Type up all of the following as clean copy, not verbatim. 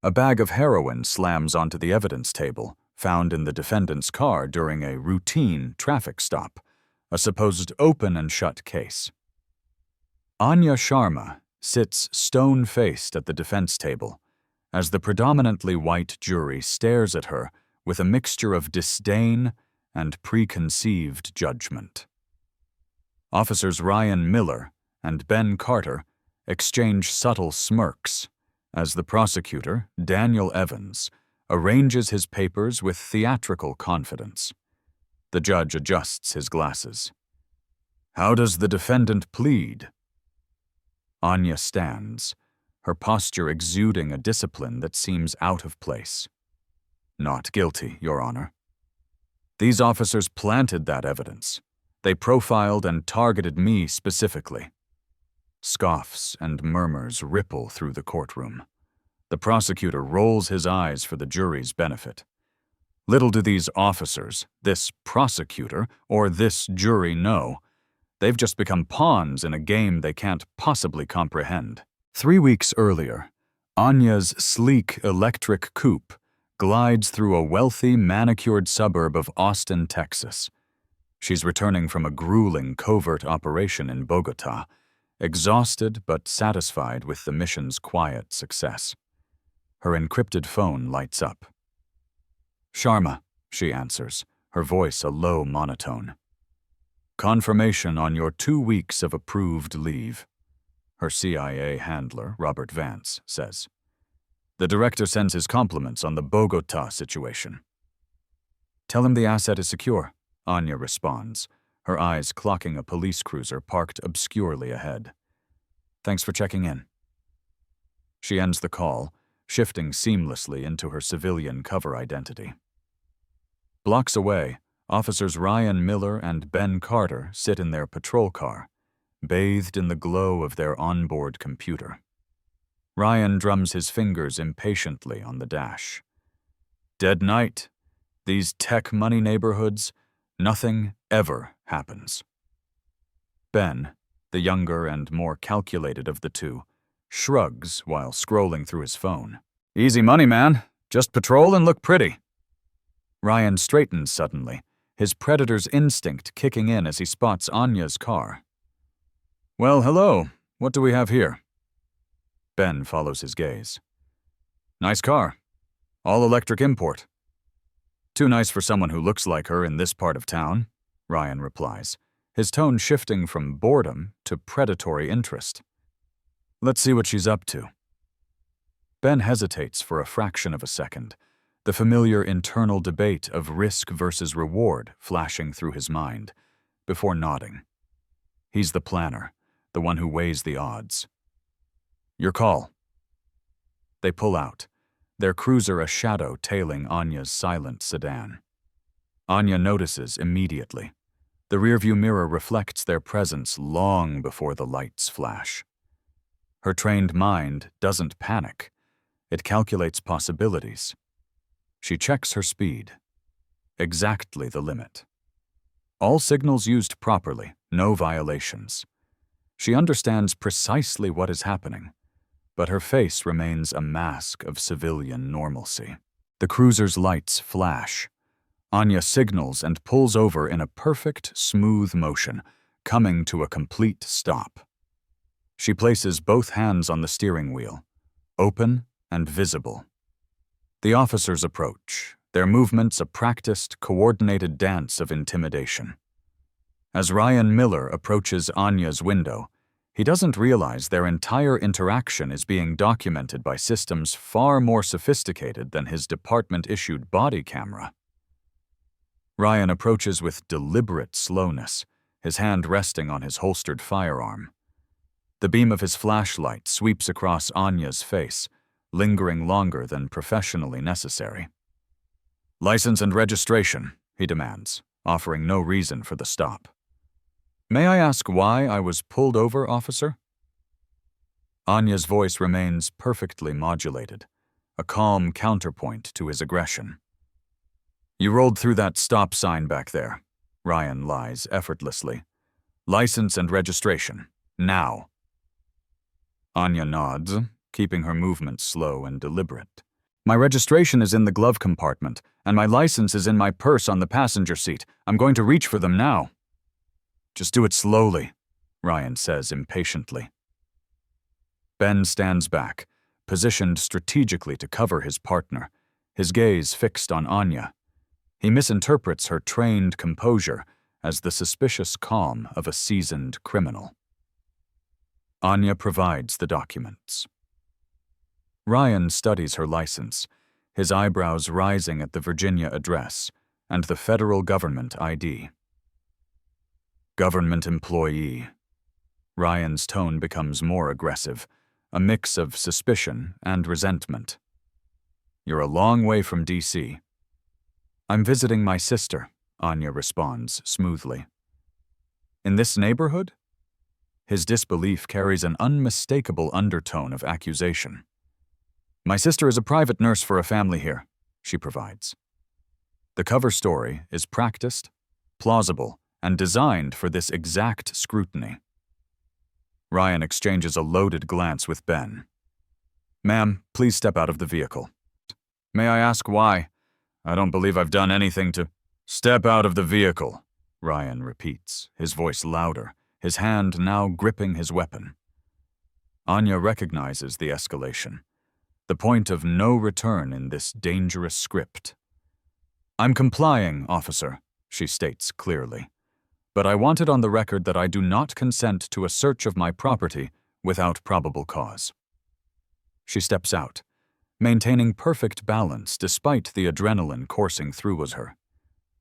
A bag of heroin slams onto the evidence table, found in the defendant's car during a routine traffic stop, a supposed open and shut case. Anya Sharma sits stone-faced at the defense table as the predominantly white jury stares at her with a mixture of disdain and preconceived judgment. Officers Ryan Miller and Ben Carter exchange subtle smirks as the prosecutor, Daniel Evans, arranges his papers with theatrical confidence. The judge adjusts his glasses. "How does the defendant plead?" Anya stands, her posture exuding a discipline that seems out of place. "Not guilty, Your Honor." "These officers planted that evidence. They profiled and targeted me specifically." Scoffs and murmurs ripple through the courtroom. The prosecutor rolls his eyes for the jury's benefit. Little do these officers, this prosecutor, or this jury know. They've just become pawns in a game they can't possibly comprehend. 3 weeks earlier, Anya's sleek electric coupe glides through a wealthy, manicured suburb of Austin, Texas. She's returning from a grueling covert operation in Bogota, exhausted but satisfied with the mission's quiet success. Her encrypted phone lights up. "Sharma," she answers, her voice a low monotone. "Confirmation on your 2 weeks of approved leave," her CIA handler, Robert Vance, says. "The director sends his compliments on the Bogota situation." "Tell him the asset is secure," Anya responds, her eyes clocking a police cruiser parked obscurely ahead. "Thanks for checking in." She ends the call, shifting seamlessly into her civilian cover identity. Blocks away, officers Ryan Miller and Ben Carter sit in their patrol car, bathed in the glow of their onboard computer. Ryan drums his fingers impatiently on the dash. Dead night. These tech money neighborhoods, nothing ever happens. Ben, the younger and more calculated of the two, shrugs while scrolling through his phone. "Easy money, man. Just patrol and look pretty." Ryan straightens suddenly, his predator's instinct kicking in as he spots Anya's car. "Well, hello. What do we have here?" Ben follows his gaze. "Nice car. All-electric import." "Too nice for someone who looks like her in this part of town," Ryan replies, his tone shifting from boredom to predatory interest. "Let's see what she's up to." Ben hesitates for a fraction of a second, the familiar internal debate of risk versus reward flashing through his mind, before nodding. He's the planner, the one who weighs the odds. "Your call." They pull out, their cruiser a shadow tailing Anya's silent sedan. Anya notices immediately. The rearview mirror reflects their presence long before the lights flash. Her trained mind doesn't panic. It calculates possibilities. She checks her speed. Exactly the limit. All signals used properly, no violations. She understands precisely what is happening, but her face remains a mask of civilian normalcy. The cruiser's lights flash. Anya signals and pulls over in a perfect, smooth motion, coming to a complete stop. She places both hands on the steering wheel, open and visible. The officers approach, their movements a practiced, coordinated dance of intimidation. As Ryan Miller approaches Anya's window, he doesn't realize their entire interaction is being documented by systems far more sophisticated than his department-issued body camera. Ryan approaches with deliberate slowness, his hand resting on his holstered firearm. The beam of his flashlight sweeps across Anya's face, lingering longer than professionally necessary. "License and registration," he demands, offering no reason for the stop. "May I ask why I was pulled over, officer?" Anya's voice remains perfectly modulated, a calm counterpoint to his aggression. "You rolled through that stop sign back there," Ryan lies effortlessly. "License and registration, now." Anya nods, keeping her movements slow and deliberate. My registration is in the glove compartment, and my license is in my purse on the passenger seat. I'm going to reach for them now. Just do it slowly, Ryan says impatiently. Ben stands back, positioned strategically to cover his partner, his gaze fixed on Anya. He misinterprets her trained composure as the suspicious calm of a seasoned criminal. Anya provides the documents. Ryan studies her license, his eyebrows rising at the Virginia address and the federal government ID. Government employee. Ryan's tone becomes more aggressive, a mix of suspicion and resentment. You're a long way from D.C. I'm visiting my sister, Anya responds smoothly. In this neighborhood? His disbelief carries an unmistakable undertone of accusation. My sister is a private nurse for a family here, she provides. The cover story is practiced, plausible, and designed for this exact scrutiny. Ryan exchanges a loaded glance with Ben. Ma'am, please step out of the vehicle. May I ask why? I don't believe I've done anything to— Step out of the vehicle, Ryan repeats, his voice louder, his hand now gripping his weapon. Anya recognizes the escalation, the point of no return in this dangerous script. I'm complying, officer, she states clearly, but I want it on the record that I do not consent to a search of my property without probable cause. She steps out, maintaining perfect balance despite the adrenaline coursing through her.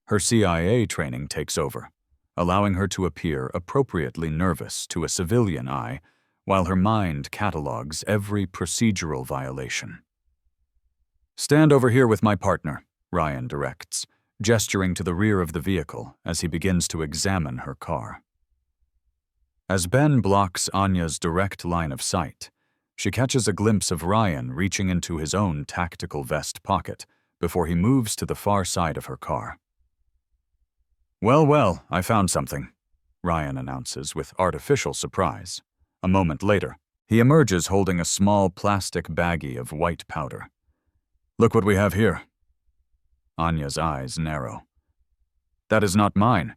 Her CIA training takes over, allowing her to appear appropriately nervous to a civilian eye while her mind catalogs every procedural violation. Stand over here with my partner, Ryan directs, gesturing to the rear of the vehicle as he begins to examine her car. As Ben blocks Anya's direct line of sight, she catches a glimpse of Ryan reaching into his own tactical vest pocket before he moves to the far side of her car. Well, I found something, Ryan announces with artificial surprise. A moment later, he emerges holding a small plastic baggie of white powder. Look what we have here. Anya's eyes narrow. That is not mine.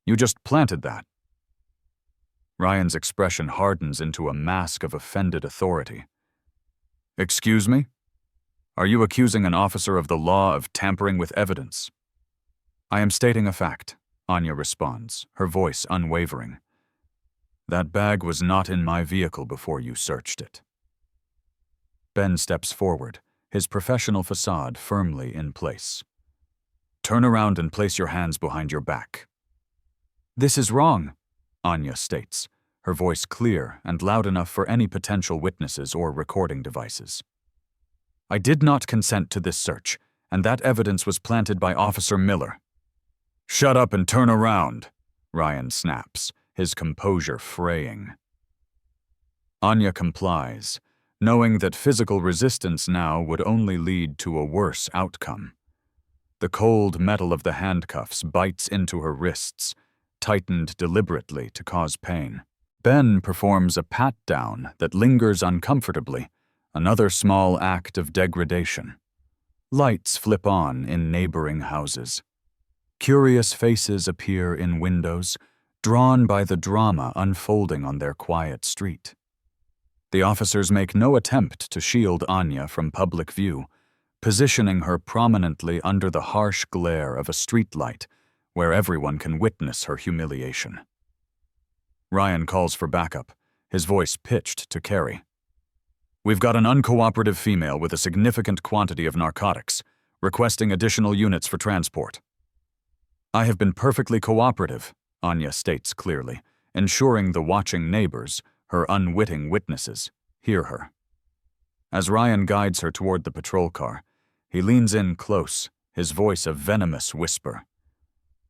You just planted that. Ryan's expression hardens into a mask of offended authority. Excuse me? Are you accusing an officer of the law of tampering with evidence? I am stating a fact, Anya responds, her voice unwavering. That bag was not in my vehicle before you searched it. Ben steps forward, his professional facade firmly in place. Turn around and place your hands behind your back. This is wrong, Anya states, her voice clear and loud enough for any potential witnesses or recording devices. I did not consent to this search, and that evidence was planted by Officer Miller. Shut up and turn around, Ryan snaps, his composure fraying. Anya complies, knowing that physical resistance now would only lead to a worse outcome. The cold metal of the handcuffs bites into her wrists, tightened deliberately to cause pain. Ben performs a pat-down that lingers uncomfortably, another small act of degradation. Lights flip on in neighboring houses. Curious faces appear in windows, drawn by the drama unfolding on their quiet street. The officers make no attempt to shield Anya from public view, positioning her prominently under the harsh glare of a streetlight where everyone can witness her humiliation. Ryan calls for backup, his voice pitched to Carrie. We've got an uncooperative female with a significant quantity of narcotics, requesting additional units for transport. I have been perfectly cooperative, Anya states clearly, ensuring the watching neighbors, her unwitting witnesses, hear her. As Ryan guides her toward the patrol car, he leans in close, his voice a venomous whisper.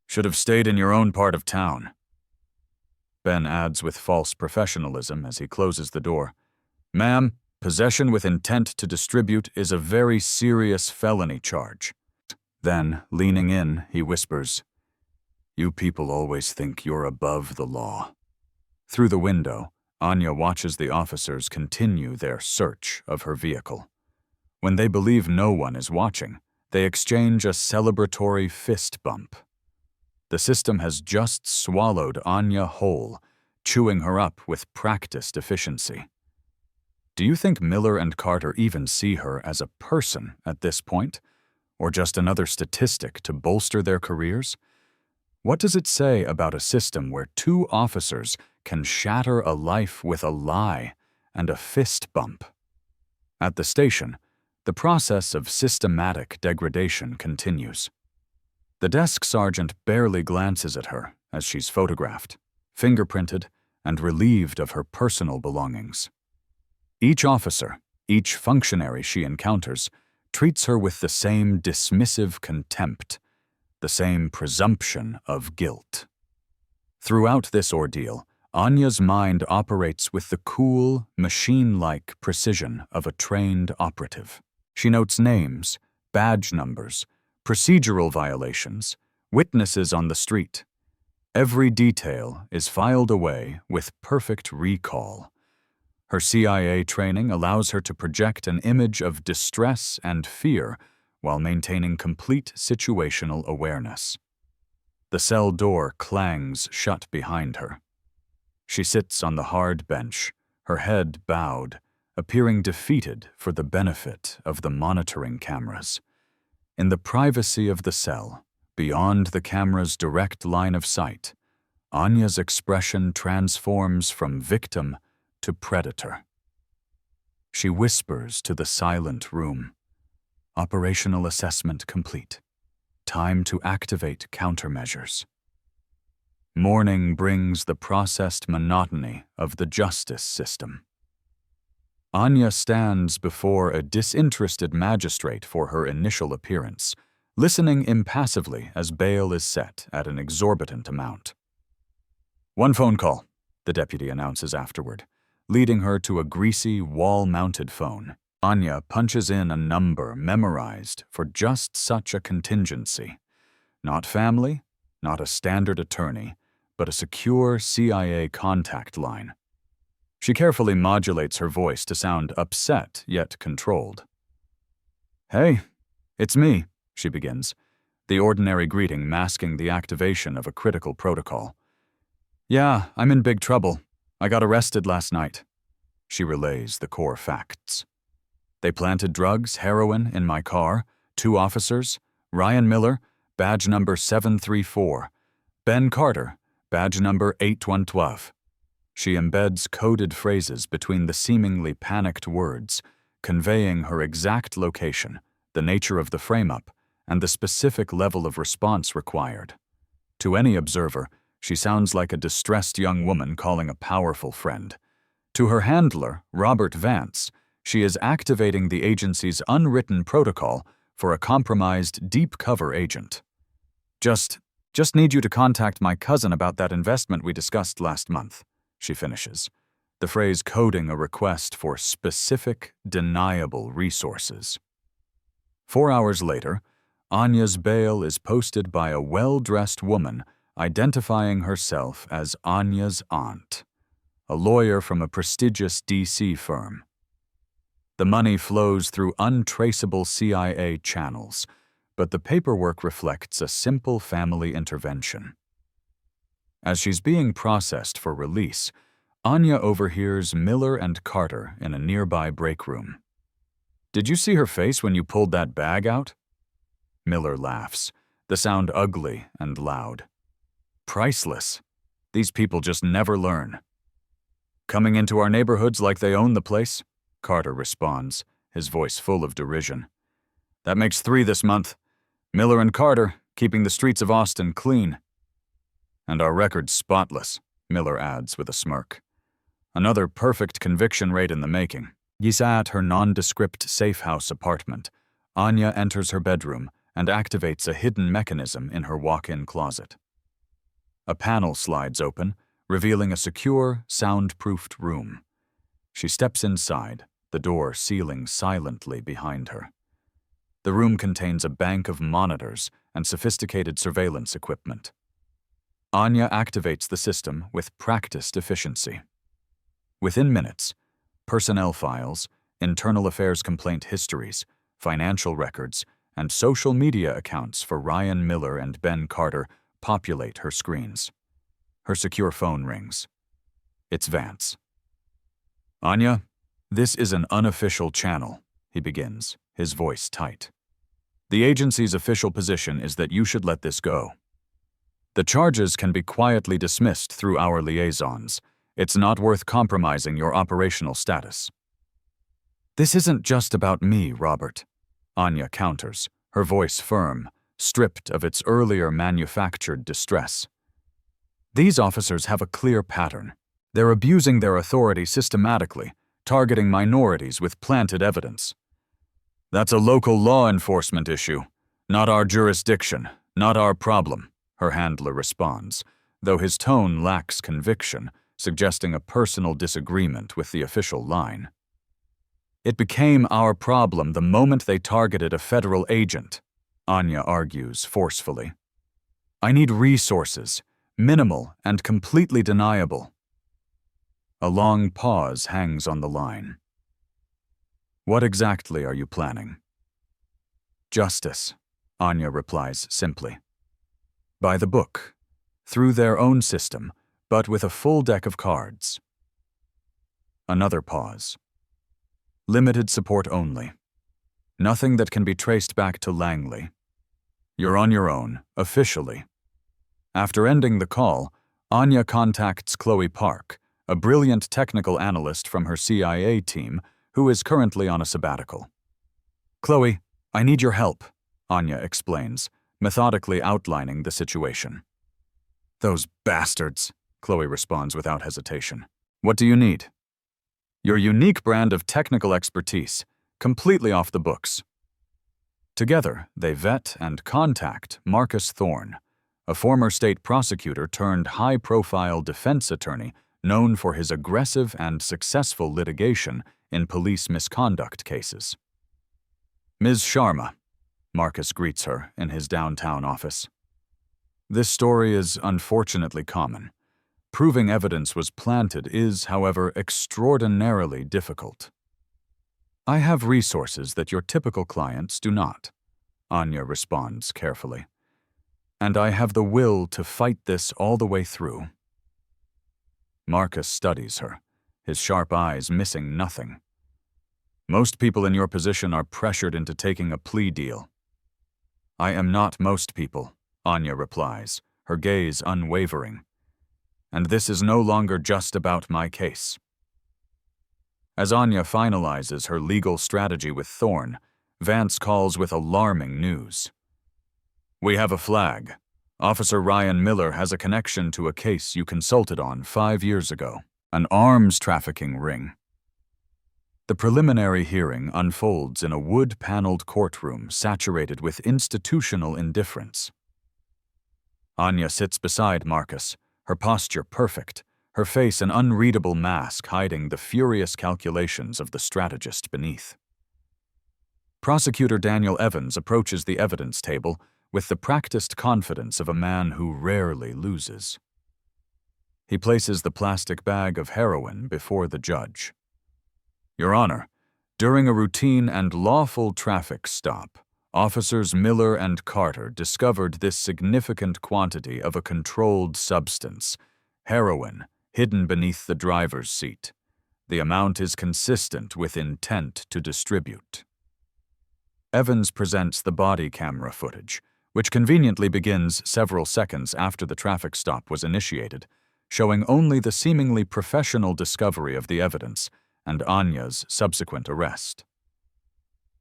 Should have stayed in your own part of town. Ben adds with false professionalism as he closes the door. Ma'am, possession with intent to distribute is a very serious felony charge. Then, leaning in, he whispers, You people always think you're above the law. Through the window, Anya watches the officers continue their search of her vehicle. When they believe no one is watching, they exchange a celebratory fist bump. The system has just swallowed Anya whole, chewing her up with practiced efficiency. Do you think Miller and Carter even see her as a person at this point, or just another statistic to bolster their careers? What does it say about a system where two officers can shatter a life with a lie and a fist bump? At the station, the process of systematic degradation continues. The desk sergeant barely glances at her as she's photographed, fingerprinted, and relieved of her personal belongings. Each officer, each functionary she encounters, treats her with the same dismissive contempt, the same presumption of guilt. Throughout this ordeal, Anya's mind operates with the cool, machine-like precision of a trained operative. She notes names, badge numbers, procedural violations, witnesses on the street. Every detail is filed away with perfect recall. Her CIA training allows her to project an image of distress and fear while maintaining complete situational awareness. The cell door clangs shut behind her. She sits on the hard bench, her head bowed, appearing defeated for the benefit of the monitoring cameras. In the privacy of the cell, beyond the camera's direct line of sight, Anya's expression transforms from victim to predator. She whispers to the silent room. Operational assessment complete. Time to activate countermeasures. Morning brings the processed monotony of the justice system. Anya stands before a disinterested magistrate for her initial appearance, listening impassively as bail is set at an exorbitant amount. "One phone call," the deputy announces afterward, leading her to a greasy, wall-mounted phone. Anya punches in a number memorized for just such a contingency. Not family, not a standard attorney, but a secure CIA contact line. She carefully modulates her voice to sound upset yet controlled. "Hey, it's me," she begins, the ordinary greeting masking the activation of a critical protocol. "Yeah, I'm in big trouble. I got arrested last night." She relays the core facts. "They planted drugs, heroin, in my car, 2 officers, Ryan Miller, badge number 734, Ben Carter, badge number 8112. She embeds coded phrases between the seemingly panicked words, conveying her exact location, the nature of the frame-up, and the specific level of response required. To any observer, she sounds like a distressed young woman calling a powerful friend. To her handler, Robert Vance, she is activating the agency's unwritten protocol for a compromised deep-cover agent. Just need you to contact my cousin about that investment we discussed last month," she finishes, the phrase coding a request for specific, deniable resources. 4 hours later, Anya's bail is posted by a well-dressed woman identifying herself as Anya's aunt, a lawyer from a prestigious D.C. firm. The money flows through untraceable CIA channels, but the paperwork reflects a simple family intervention. As she's being processed for release, Anya overhears Miller and Carter in a nearby break room. "Did you see her face when you pulled that bag out?" Miller laughs, the sound ugly and loud. "Priceless. These people just never learn." "Coming into our neighborhoods like they own the place?" Carter responds, his voice full of derision. "That makes 3 this month. Miller and Carter, keeping the streets of Austin clean." "And our record's spotless," Miller adds with a smirk. "Another perfect conviction rate in the making." At her nondescript safe-house apartment, Anya enters her bedroom and activates a hidden mechanism in her walk-in closet. A panel slides open, revealing a secure, soundproofed room. She steps inside, the door sealing silently behind her. The room contains a bank of monitors and sophisticated surveillance equipment. Anya activates the system with practiced efficiency. Within minutes, personnel files, internal affairs complaint histories, financial records, and social media accounts for Ryan Miller and Ben Carter populate her screens. Her secure phone rings. It's Vance. "Anya, this is an unofficial channel," he begins, his voice tight. "The agency's official position is that you should let this go. The charges can be quietly dismissed through our liaisons. It's not worth compromising your operational status." "This isn't just about me, Robert," Anya counters, her voice firm, stripped of its earlier manufactured distress. "These officers have a clear pattern. They're abusing their authority systematically, targeting minorities with planted evidence." "That's a local law enforcement issue, not our jurisdiction, not our problem," her handler responds, though his tone lacks conviction, suggesting a personal disagreement with the official line. "It became our problem the moment they targeted a federal agent," Anya argues forcefully. "I need resources, minimal and completely deniable." A long pause hangs on the line. "What exactly are you planning?" "Justice," Anya replies simply. "By the book, through their own system, but with a full deck of cards." Another pause. "Limited support only. Nothing that can be traced back to Langley. You're on your own, officially." After ending the call, Anya contacts Chloe Park, a brilliant technical analyst from her CIA team who is currently on a sabbatical. "Chloe, I need your help," Anya explains, methodically outlining the situation. "Those bastards," Chloe responds without hesitation. "What do you need?" "Your unique brand of technical expertise, completely off the books." Together, they vet and contact Marcus Thorne, a former state prosecutor turned high-profile defense attorney known for his aggressive and successful litigation in police misconduct cases. "Ms. Sharma," Marcus greets her in his downtown office. "This story is unfortunately common. Proving evidence was planted is, however, extraordinarily difficult. I have resources that your typical clients do not," Anya responds carefully. "And I have the will to fight this all the way through." Marcus studies her, his sharp eyes missing nothing. "Most people in your position are pressured into taking a plea deal." "I am not most people," Anya replies, her gaze unwavering. "And this is no longer just about my case." As Anya finalizes her legal strategy with Thorne, Vance calls with alarming news. "We have a flag. Officer Ryan Miller has a connection to a case you consulted on 5 years ago, an arms trafficking ring." The preliminary hearing unfolds in a wood-paneled courtroom saturated with institutional indifference. Anya sits beside Marcus, her posture perfect, her face an unreadable mask hiding the furious calculations of the strategist beneath. Prosecutor Daniel Evans approaches the evidence table with the practiced confidence of a man who rarely loses. He places the plastic bag of heroin before the judge. "Your Honor, during a routine and lawful traffic stop, Officers Miller and Carter discovered this significant quantity of a controlled substance, heroin, hidden beneath the driver's seat. The amount is consistent with intent to distribute." Evans presents the body camera footage, which conveniently begins several seconds after the traffic stop was initiated, showing only the seemingly professional discovery of the evidence and Anya's subsequent arrest.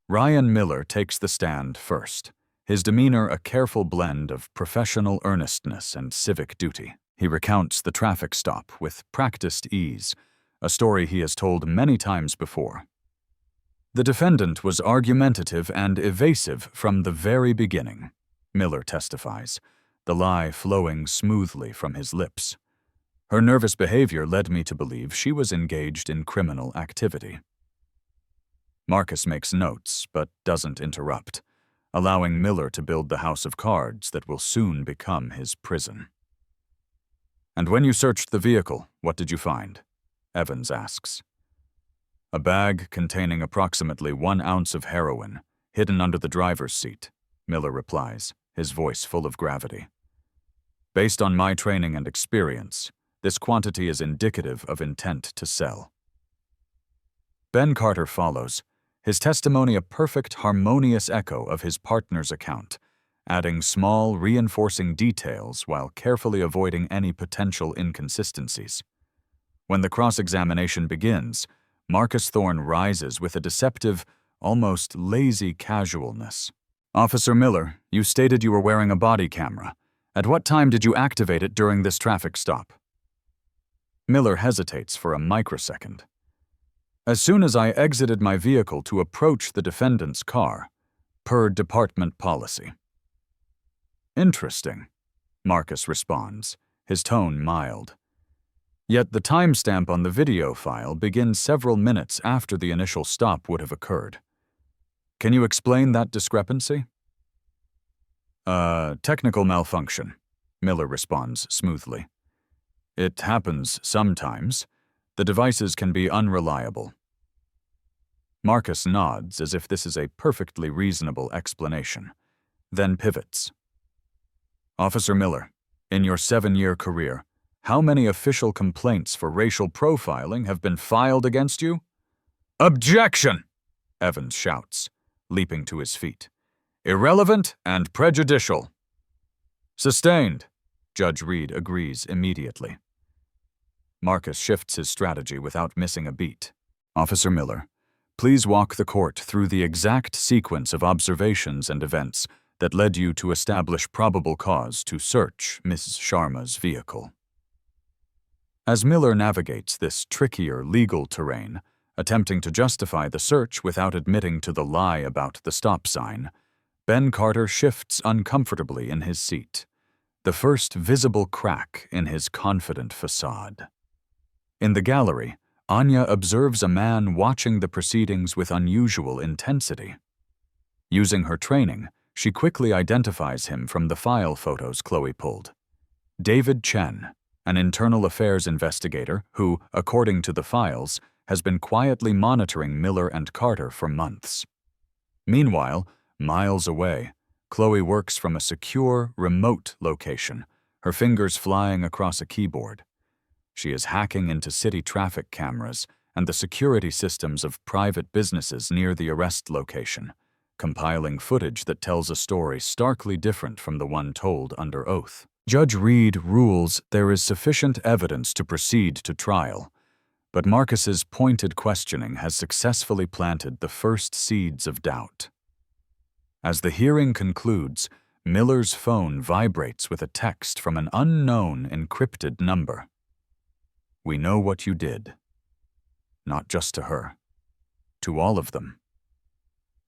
Ryan Miller takes the stand first, his demeanor a careful blend of professional earnestness and civic duty. He recounts the traffic stop with practiced ease, a story he has told many times before. "The defendant was argumentative and evasive from the very beginning," Miller testifies, the lie flowing smoothly from his lips. "Her nervous behavior led me to believe she was engaged in criminal activity." Marcus makes notes, but doesn't interrupt, allowing Miller to build the house of cards that will soon become his prison. "And when you searched the vehicle, what did you find?" Evans asks. A bag containing approximately 1 ounce of heroin, hidden under the driver's seat, Miller replies, his voice full of gravity. Based on my training and experience, this quantity is indicative of intent to sell. Ben Carter follows, his testimony a perfect, harmonious echo of his partner's account, adding small, reinforcing details while carefully avoiding any potential inconsistencies. When the cross-examination begins, Marcus Thorne rises with a deceptive, almost lazy casualness. Officer Miller, you stated you were wearing a body camera. At what time did you activate it during this traffic stop? Miller hesitates for a microsecond. As soon as I exited my vehicle to approach the defendant's car, per department policy. Interesting, Marcus responds, his tone mild. Yet the timestamp on the video file begins several minutes after the initial stop would have occurred. Can you explain that discrepancy? Technical malfunction, Miller responds smoothly. It happens sometimes. The devices can be unreliable. Marcus nods as if this is a perfectly reasonable explanation, then pivots. Officer Miller, in your 7-year career, how many official complaints for racial profiling have been filed against you? Objection! Evans shouts, leaping to his feet. Irrelevant and prejudicial. Sustained, Judge Reed agrees immediately. Marcus shifts his strategy without missing a beat. Officer Miller, please walk the court through the exact sequence of observations and events that led you to establish probable cause to search Mrs. Sharma's vehicle. As Miller navigates this trickier legal terrain, attempting to justify the search without admitting to the lie about the stop sign, Ben Carter shifts uncomfortably in his seat, the first visible crack in his confident facade. In the gallery, Anya observes a man watching the proceedings with unusual intensity. Using her training, she quickly identifies him from the file photos Chloe pulled. David Chen, an internal affairs investigator who, according to the files, has been quietly monitoring Miller and Carter for months. Meanwhile, miles away, Chloe works from a secure, remote location, her fingers flying across a keyboard. She is hacking into city traffic cameras and the security systems of private businesses near the arrest location, compiling footage that tells a story starkly different from the one told under oath. Judge Reed rules there is sufficient evidence to proceed to trial, but Marcus's pointed questioning has successfully planted the first seeds of doubt. As the hearing concludes, Miller's phone vibrates with a text from an unknown encrypted number. We know what you did. Not just to her. To all of them.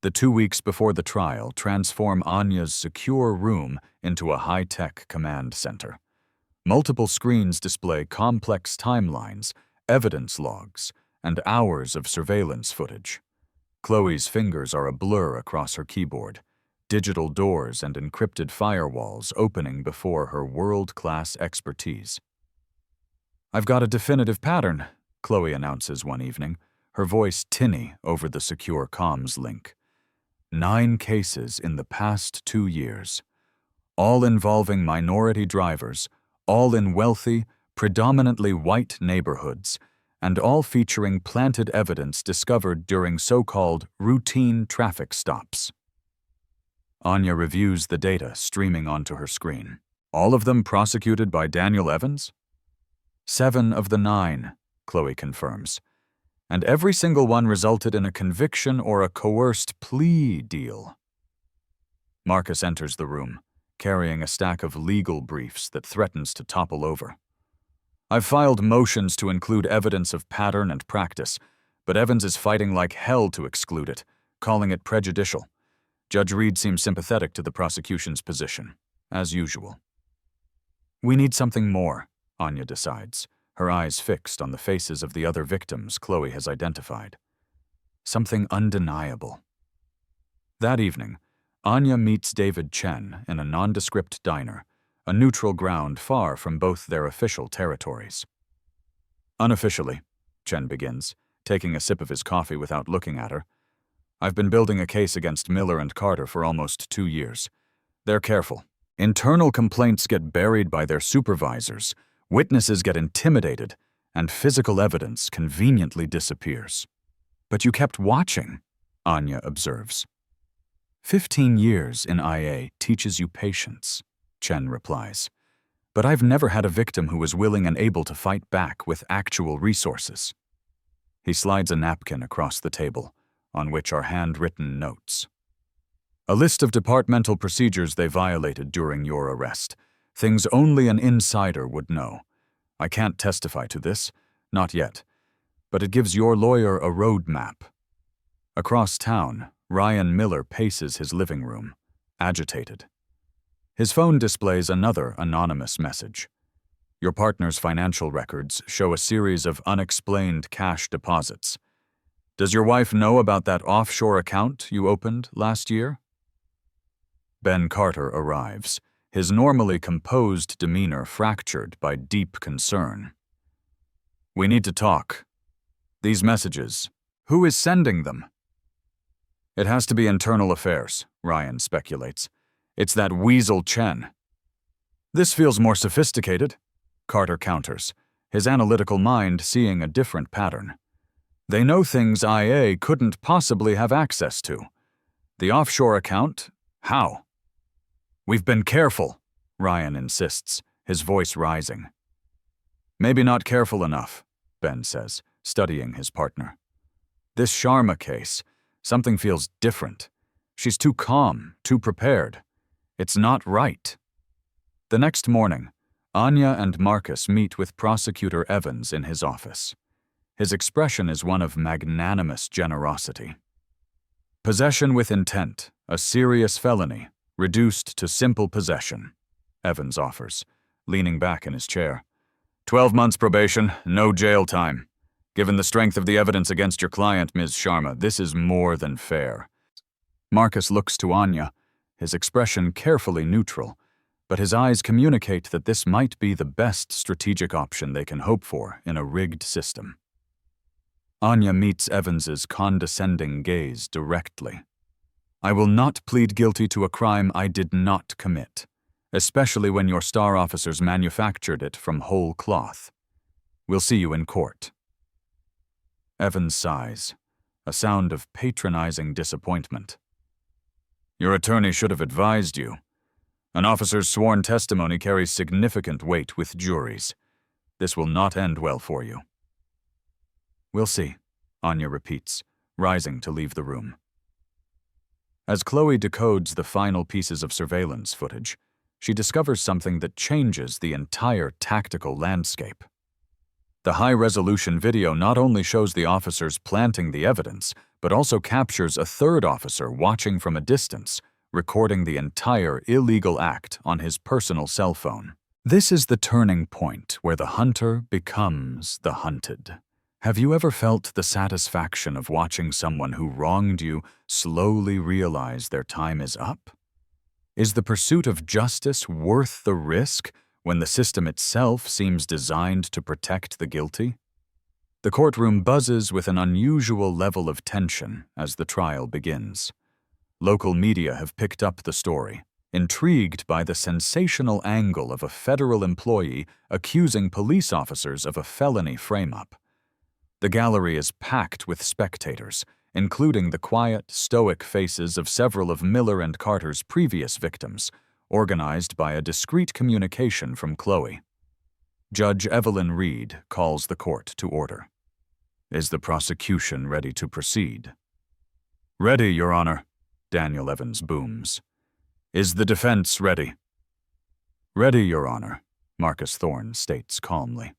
The 2 weeks before the trial transform Anya's secure room into a high-tech command center. Multiple screens display complex timelines, evidence logs, and hours of surveillance footage. Chloe's fingers are a blur across her keyboard, digital doors and encrypted firewalls opening before her world-class expertise. I've got a definitive pattern, Chloe announces one evening, her voice tinny over the secure comms link. 9 cases in the past 2 years, all involving minority drivers, all in wealthy, predominantly white neighborhoods, and all featuring planted evidence discovered during so-called routine traffic stops. Anya reviews the data streaming onto her screen. All of them prosecuted by Daniel Evans? 7 of the 9, Chloe confirms. And every single one resulted in a conviction or a coerced plea deal. Marcus enters the room, carrying a stack of legal briefs that threatens to topple over. I've filed motions to include evidence of pattern and practice, but Evans is fighting like hell to exclude it, calling it prejudicial. Judge Reed seems sympathetic to the prosecution's position, as usual. We need something more, Anya decides, her eyes fixed on the faces of the other victims Chloe has identified. Something undeniable. That evening, Anya meets David Chen in a nondescript diner, a neutral ground far from both their official territories. Unofficially, Chen begins, taking a sip of his coffee without looking at her. "I've been building a case against Miller and Carter for almost 2 years. They're careful. Internal complaints get buried by their supervisors, witnesses get intimidated, and physical evidence conveniently disappears." "But you kept watching," Anya observes. 15 years in IA teaches you patience, Chen replies. "But I've never had a victim who was willing and able to fight back with actual resources." He slides a napkin across the table, on which are handwritten notes. "A list of departmental procedures they violated during your arrest. Things only an insider would know. I can't testify to this, not yet, but it gives your lawyer a roadmap." Across town, Ryan Miller paces his living room, agitated. His phone displays another anonymous message. "Your partner's financial records show a series of unexplained cash deposits. Does your wife know about that offshore account you opened last year?" Ben Carter arrives, his normally composed demeanor fractured by deep concern. "We need to talk. These messages, who is sending them?" "It has to be internal affairs," Ryan speculates. "It's that weasel Chen." "This feels more sophisticated," Carter counters, his analytical mind seeing a different pattern. "They know things IA couldn't possibly have access to. The offshore account? How?" "We've been careful," Ryan insists, his voice rising. "Maybe not careful enough," Ben says, studying his partner. "This Sharma case, something feels different. She's too calm, too prepared. It's not right." The next morning, Anya and Marcus meet with Prosecutor Evans in his office. His expression is one of magnanimous generosity. "Possession with intent, a serious felony, reduced to simple possession," Evans offers, leaning back in his chair. 12 months probation, no jail time. Given the strength of the evidence against your client, Ms. Sharma, this is more than fair." Marcus looks to Anya, his expression carefully neutral, but his eyes communicate that this might be the best strategic option they can hope for in a rigged system. Anya meets Evans's condescending gaze directly. "I will not plead guilty to a crime I did not commit, especially when your star officers manufactured it from whole cloth. We'll see you in court." Evans sighs, a sound of patronizing disappointment. "Your attorney should have advised you. An officer's sworn testimony carries significant weight with juries. This will not end well for you." "We'll see," Anya repeats, rising to leave the room. As Chloe decodes the final pieces of surveillance footage, she discovers something that changes the entire tactical landscape. The high-resolution video not only shows the officers planting the evidence, but also captures a third officer watching from a distance, recording the entire illegal act on his personal cell phone. This is the turning point where the hunter becomes the hunted. Have you ever felt the satisfaction of watching someone who wronged you slowly realize their time is up? Is the pursuit of justice worth the risk when the system itself seems designed to protect the guilty? The courtroom buzzes with an unusual level of tension as the trial begins. Local media have picked up the story, intrigued by the sensational angle of a federal employee accusing police officers of a felony frame-up. The gallery is packed with spectators, including the quiet, stoic faces of several of Miller and Carter's previous victims, organized by a discreet communication from Chloe. Judge Evelyn Reed calls the court to order. "Is the prosecution ready to proceed?" "Ready, Your Honor," Daniel Evans booms. "Is the defense ready?" "Ready, Your Honor," Marcus Thorne states calmly.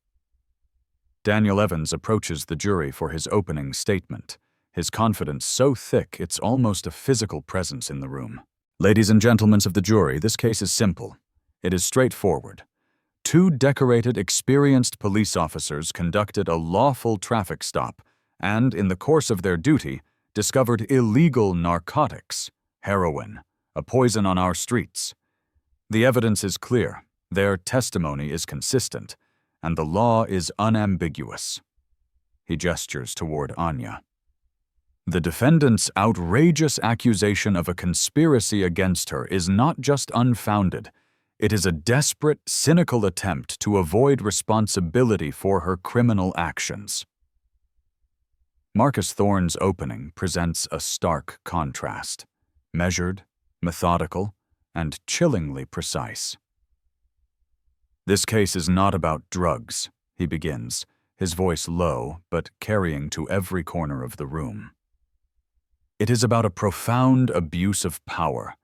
Daniel Evans approaches the jury for his opening statement, his confidence so thick it's almost a physical presence in the room. "Ladies and gentlemen of the jury, this case is simple. It is straightforward. 2 decorated, experienced police officers conducted a lawful traffic stop and, in the course of their duty, discovered illegal narcotics, heroin, a poison on our streets. The evidence is clear, their testimony is consistent, and the law is unambiguous." He gestures toward Anya. The defendant's outrageous accusation of a conspiracy against her is not just unfounded, it is a desperate, cynical attempt to avoid responsibility for her criminal actions. Marcus Thorne's opening presents a stark contrast, measured, methodical, and chillingly precise. This case is not about drugs, he begins, his voice low but carrying to every corner of the room. It is about a profound abuse of power.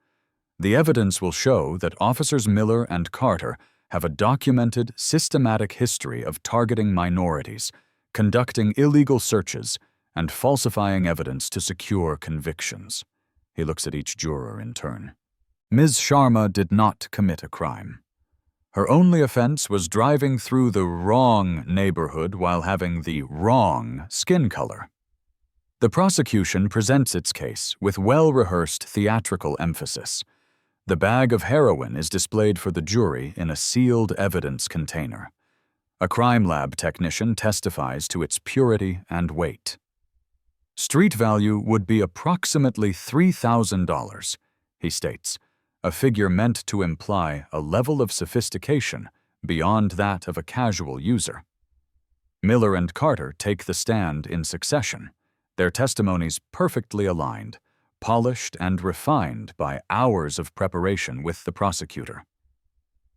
The evidence will show that Officers Miller and Carter have a documented, systematic history of targeting minorities, conducting illegal searches, and falsifying evidence to secure convictions. He looks at each juror in turn. Ms. Sharma did not commit a crime. Her only offense was driving through the wrong neighborhood while having the wrong skin color. The prosecution presents its case with well-rehearsed theatrical emphasis. The bag of heroin is displayed for the jury in a sealed evidence container. A crime lab technician testifies to its purity and weight. Street value would be approximately $3,000, he states, a figure meant to imply a level of sophistication beyond that of a casual user. Miller and Carter take the stand in succession, their testimonies perfectly aligned, polished and refined by hours of preparation with the prosecutor.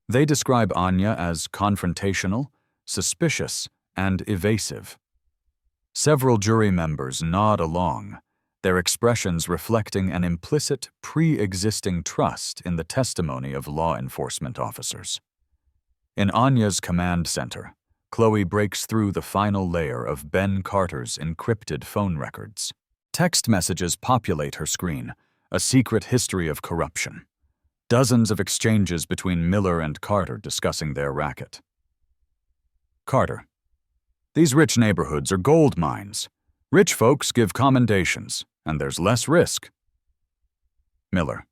They describe Anya as confrontational, suspicious, and evasive. Several jury members nod along, their expressions reflecting an implicit, pre-existing trust in the testimony of law enforcement officers. In Anya's command center, Chloe breaks through the final layer of Ben Carter's encrypted phone records. Text messages populate her screen, a secret history of corruption. Dozens of exchanges between Miller and Carter discussing their racket. Carter: these rich neighborhoods are gold mines. Rich folks give commendations, and there's less risk. Miller: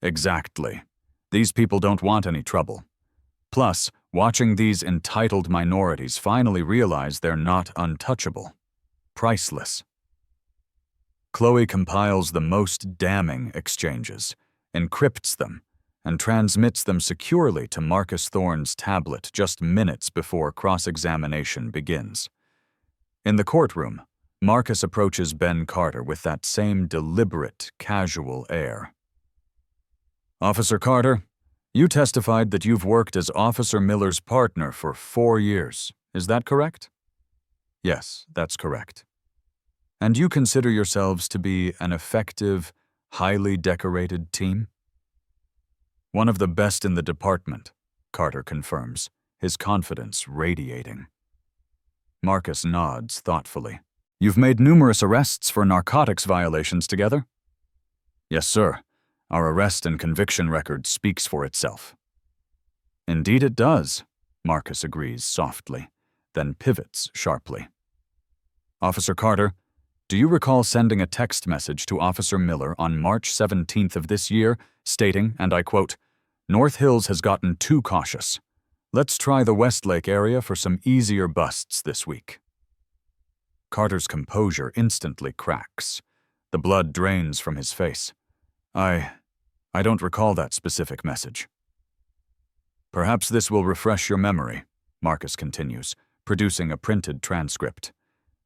exactly. These people don't want any trouble. Plus, watching these entitled minorities finally realize they're not untouchable. Priceless. Chloe compiles the most damning exchanges, encrypts them, and transmits them securely to Marcus Thorne's tablet just minutes before cross-examination begins. In the courtroom, Marcus approaches Ben Carter with that same deliberate, casual air. Officer Carter, you testified that you've worked as Officer Miller's partner for 4 years. Is that correct? Yes, that's correct. And you consider yourselves to be an effective, highly decorated team? One of the best in the department, Carter confirms, his confidence radiating. Marcus nods thoughtfully. You've made numerous arrests for narcotics violations together? Yes, sir. Our arrest and conviction record speaks for itself. Indeed it does, Marcus agrees softly, then pivots sharply. Officer Carter, do you recall sending a text message to Officer Miller on March 17th of this year, stating, and I quote, "North Hills has gotten too cautious. Let's try the Westlake area for some easier busts this week." Carter's composure instantly cracks. The blood drains from his face. I don't recall that specific message. Perhaps this will refresh your memory, Marcus continues, producing a printed transcript.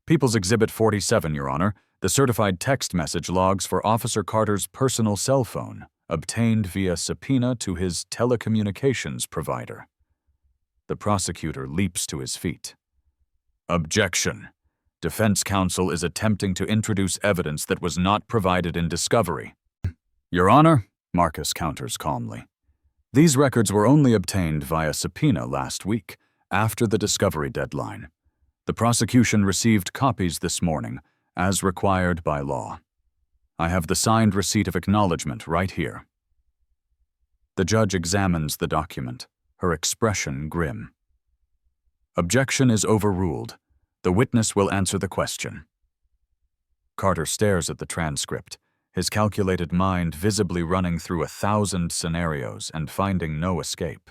People's Exhibit 47, Your Honor, the certified text message logs for Officer Carter's personal cell phone, obtained via subpoena to his telecommunications provider. The prosecutor leaps to his feet. Objection. Defense counsel is attempting to introduce evidence that was not provided in discovery. Your Honor, Marcus counters calmly. These records were only obtained via subpoena last week, after the discovery deadline. The prosecution received copies this morning, as required by law. I have the signed receipt of acknowledgement right here. The judge examines the document, her expression grim. Objection is overruled. The witness will answer the question. Carter stares at the transcript, his calculated mind visibly running through 1,000 scenarios and finding no escape.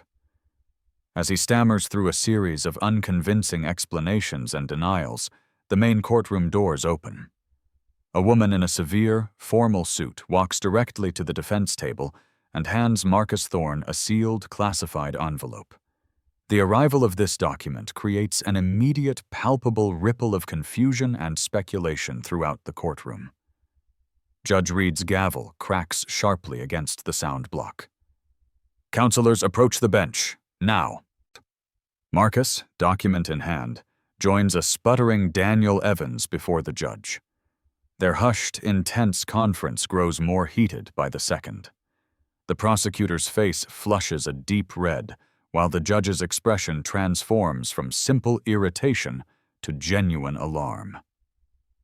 As he stammers through a series of unconvincing explanations and denials, The main courtroom doors open. A woman in a severe, formal suit walks directly to the defense table and hands Marcus Thorne a sealed, classified envelope. The arrival of this document creates an immediate, palpable ripple of confusion and speculation throughout the courtroom. Judge Reed's gavel cracks sharply against the sound block. Counselors, approach the bench, now. Marcus, document in hand, joins a sputtering Daniel Evans before the judge. Their hushed, intense conference grows more heated by the second. The prosecutor's face flushes a deep red, while the judge's expression transforms from simple irritation to genuine alarm.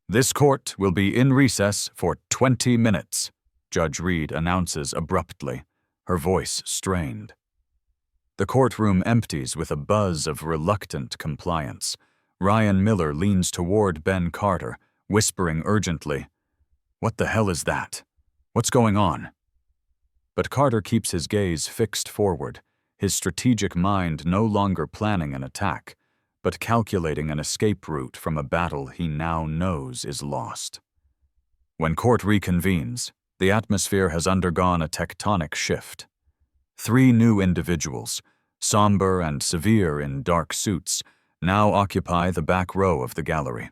This court will be in recess for 20 minutes, Judge Reed announces abruptly, her voice strained. The courtroom empties with a buzz of reluctant compliance. Ryan Miller leans toward Ben Carter, whispering urgently, "What the hell is that? What's going on?" But Carter keeps his gaze fixed forward, his strategic mind no longer planning an attack, but calculating an escape route from a battle he now knows is lost. When court reconvenes, the atmosphere has undergone a tectonic shift. 3 new individuals, somber and severe in dark suits, now occupy the back row of the gallery.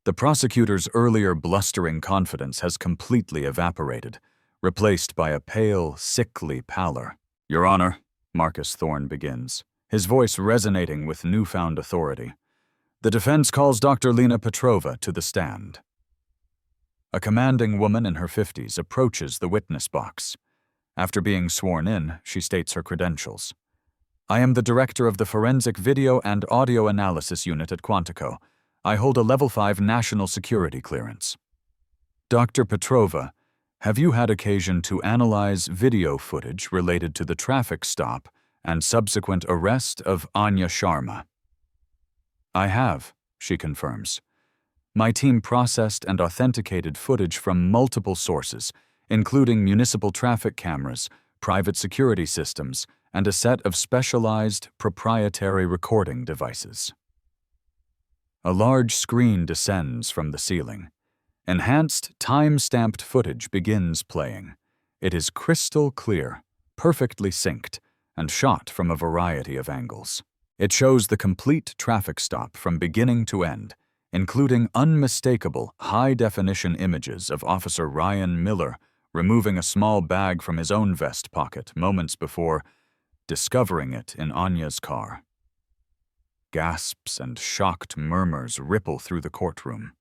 The prosecutor's earlier blustering confidence has completely evaporated, replaced by a pale, sickly pallor. "Your Honor," Marcus Thorne begins, his voice resonating with newfound authority. "The defense calls Dr. Lena Petrova to the stand." A commanding woman in her 50s approaches the witness box. After being sworn in, she states her credentials. "I am the director of the Forensic Video and Audio Analysis Unit at Quantico. I hold a Level 5 national security clearance." "Dr. Petrova, have you had occasion to analyze video footage related to the traffic stop and subsequent arrest of Anya Sharma?" "I have," she confirms. "My team processed and authenticated footage from multiple sources, including municipal traffic cameras, private security systems, and a set of specialized, proprietary recording devices." A large screen descends from the ceiling. Enhanced, time-stamped footage begins playing. It is crystal clear, perfectly synced, and shot from a variety of angles. It shows the complete traffic stop from beginning to end, including unmistakable, high-definition images of Officer Ryan Miller removing a small bag from his own vest pocket moments before discovering it in Anya's car. Gasps and shocked murmurs ripple through the courtroom.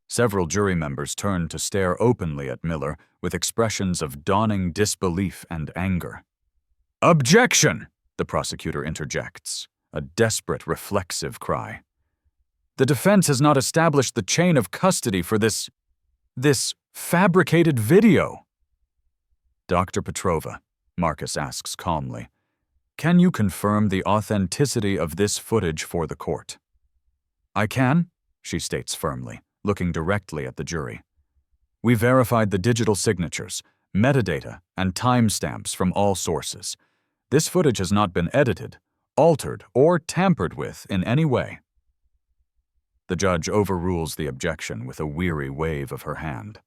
Several jury members turn to stare openly at Miller with expressions of dawning disbelief and anger. "Objection!" the prosecutor interjects, a desperate, reflexive cry. "The defense has not established the chain of custody for this fabricated video." "Dr. Petrova," Marcus asks calmly, "can you confirm the authenticity of this footage for the court?" "I can," she states firmly, looking directly at the jury. "We verified the digital signatures, metadata, and timestamps from all sources. This footage has not been edited, altered, or tampered with in any way." The judge overrules the objection with a weary wave of her hand.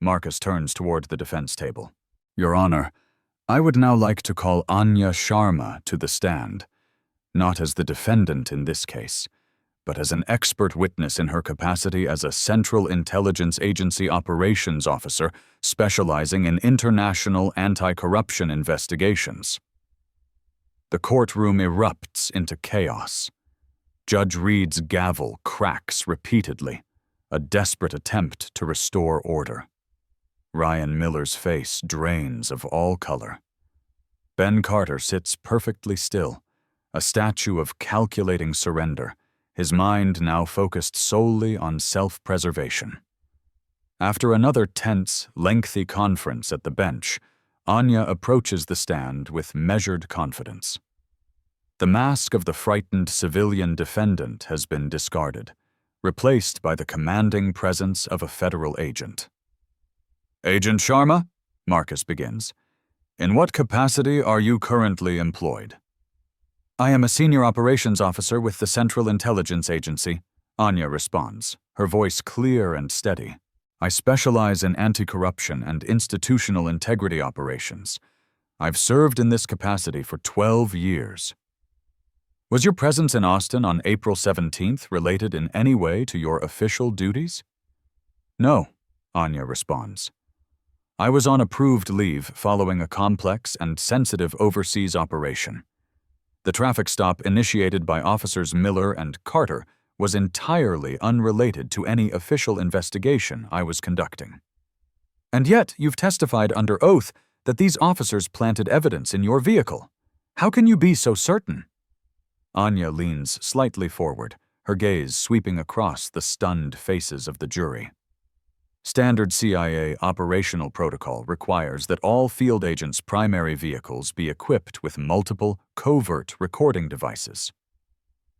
Marcus turns toward the defense table. "Your Honor, I would now like to call Anya Sharma to the stand, not as the defendant in this case, but as an expert witness in her capacity as a Central Intelligence Agency operations officer specializing in international anti-corruption investigations." The courtroom erupts into chaos. Judge Reed's gavel cracks repeatedly, a desperate attempt to restore order. Ryan Miller's face drains of all color. Ben Carter sits perfectly still, a statue of calculating surrender, his mind now focused solely on self-preservation. After another tense, lengthy conference at the bench, Anya approaches the stand with measured confidence. The mask of the frightened civilian defendant has been discarded, replaced by the commanding presence of a federal agent. "Agent Sharma," Marcus begins, "in what capacity are you currently employed?" "I am a senior operations officer with the Central Intelligence Agency," Anya responds, her voice clear and steady. I specialize in anti-corruption and institutional integrity operations. I've served in this capacity for 12 years. Was your presence in Austin on April 17th related in any way to your official duties? No, Anya responds. I was on approved leave following a complex and sensitive overseas operation. The traffic stop initiated by Officers Miller and Carter was entirely unrelated to any official investigation I was conducting. And yet, you've testified under oath that these officers planted evidence in your vehicle. How can you be so certain? Anya leans slightly forward, her gaze sweeping across the stunned faces of the jury. Standard CIA operational protocol requires that all field agents' primary vehicles be equipped with multiple, covert recording devices.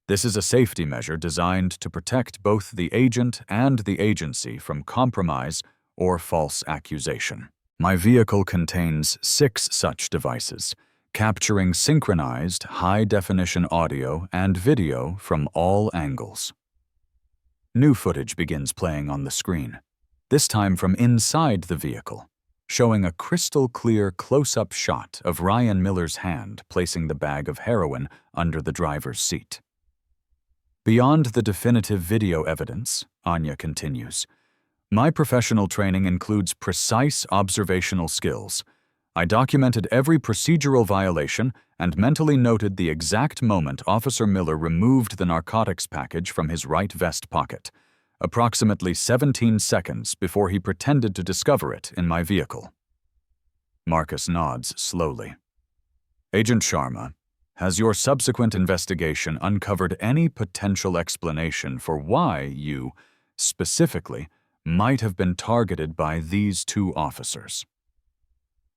This is a safety measure designed to protect both the agent and the agency from compromise or false accusation. My vehicle contains 6 such devices, capturing synchronized high-definition audio and video from all angles. New footage begins playing on the screen, this time from inside the vehicle, showing a crystal-clear close-up shot of Ryan Miller's hand placing the bag of heroin under the driver's seat. Beyond the definitive video evidence, Anya continues, my professional training includes precise observational skills. I documented every procedural violation and mentally noted the exact moment Officer Miller removed the narcotics package from his right vest pocket, approximately 17 seconds before he pretended to discover it in my vehicle. Marcus nods slowly. Agent Sharma, has your subsequent investigation uncovered any potential explanation for why you, specifically, might have been targeted by these 2 officers?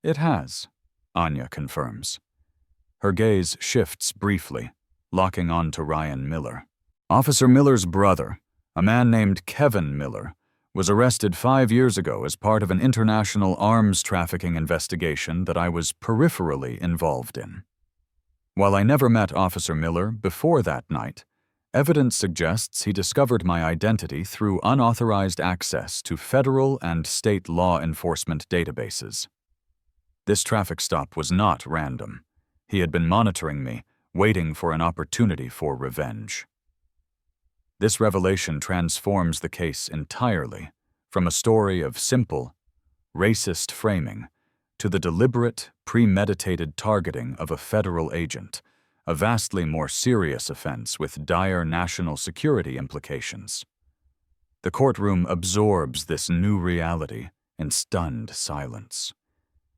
It has, Anya confirms. Her gaze shifts briefly, locking on to Ryan Miller. Officer Miller's brother, a man named Kevin Miller, was arrested 5 years ago as part of an international arms trafficking investigation that I was peripherally involved in. While I never met Officer Miller before that night, evidence suggests he discovered my identity through unauthorized access to federal and state law enforcement databases. This traffic stop was not random. He had been monitoring me, waiting for an opportunity for revenge. This revelation transforms the case entirely, from a story of simple, racist framing to the deliberate, premeditated targeting of a federal agent, a vastly more serious offense with dire national security implications. The courtroom absorbs this new reality in stunned silence.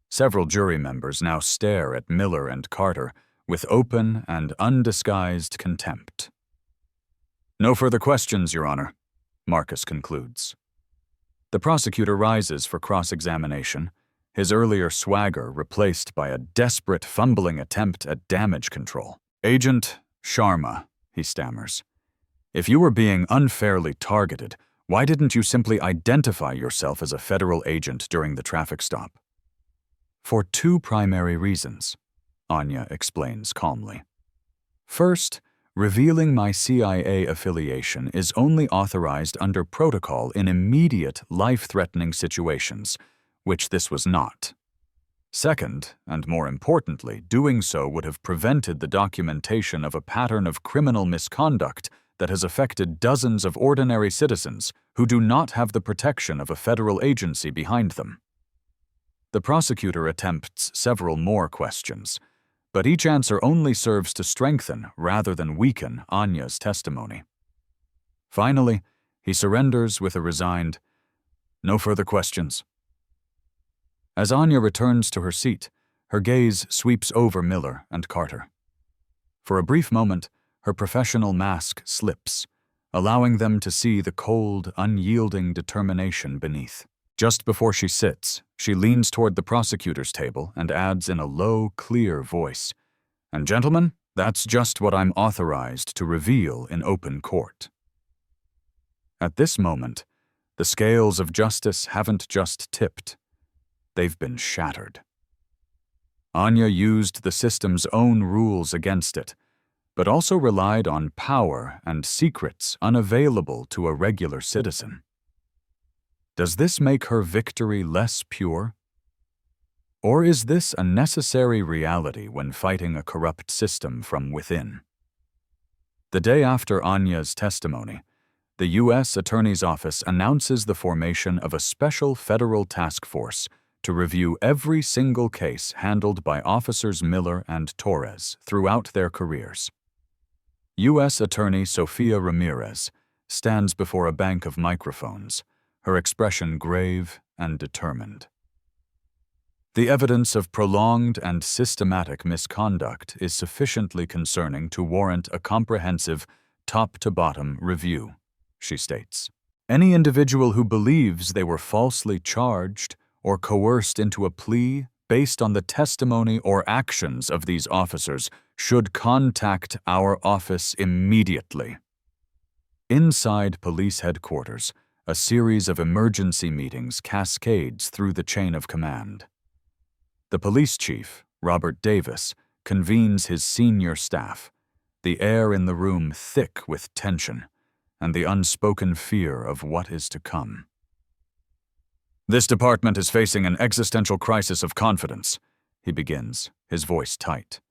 Several jury members now stare at Miller and Carter with open and undisguised contempt. No further questions, Your Honor, Marcus concludes. The prosecutor rises for cross-examination, his earlier swagger replaced by a desperate fumbling attempt at damage control. Agent Sharma, he stammers. If you were being unfairly targeted, why didn't you simply identify yourself as a federal agent during the traffic stop? For 2 primary reasons, Anya explains calmly. First, revealing my CIA affiliation is only authorized under protocol in immediate, life-threatening situations, which this was not. Second, and more importantly, doing so would have prevented the documentation of a pattern of criminal misconduct that has affected dozens of ordinary citizens who do not have the protection of a federal agency behind them. The prosecutor attempts several more questions, but each answer only serves to strengthen rather than weaken Anya's testimony. Finally, he surrenders with a resigned, "No further questions." As Anya returns to her seat, her gaze sweeps over Miller and Carter. For a brief moment, her professional mask slips, allowing them to see the cold, unyielding determination beneath. Just before she sits, she leans toward the prosecutor's table and adds in a low, clear voice, "And gentlemen, that's just what I'm authorized to reveal in open court." At this moment, the scales of justice haven't just tipped. They've been shattered. Anya used the system's own rules against it, but also relied on power and secrets unavailable to a regular citizen. Does this make her victory less pure? Or is this a necessary reality when fighting a corrupt system from within? The day after Anya's testimony, the U.S. Attorney's Office announces the formation of a special federal task force to review every single case handled by Officers Miller and Torres throughout their careers. U.S. Attorney Sofia Ramirez stands before a bank of microphones, her expression grave and determined. The evidence of prolonged and systematic misconduct is sufficiently concerning to warrant a comprehensive, top-to-bottom review, she states. Any individual who believes they were falsely charged or coerced into a plea based on the testimony or actions of these officers should contact our office immediately. Inside police headquarters, a series of emergency meetings cascades through the chain of command. The police chief, Robert Davis, convenes his senior staff, the air in the room thick with tension and the unspoken fear of what is to come. This department is facing an existential crisis of confidence, he begins, his voice tight.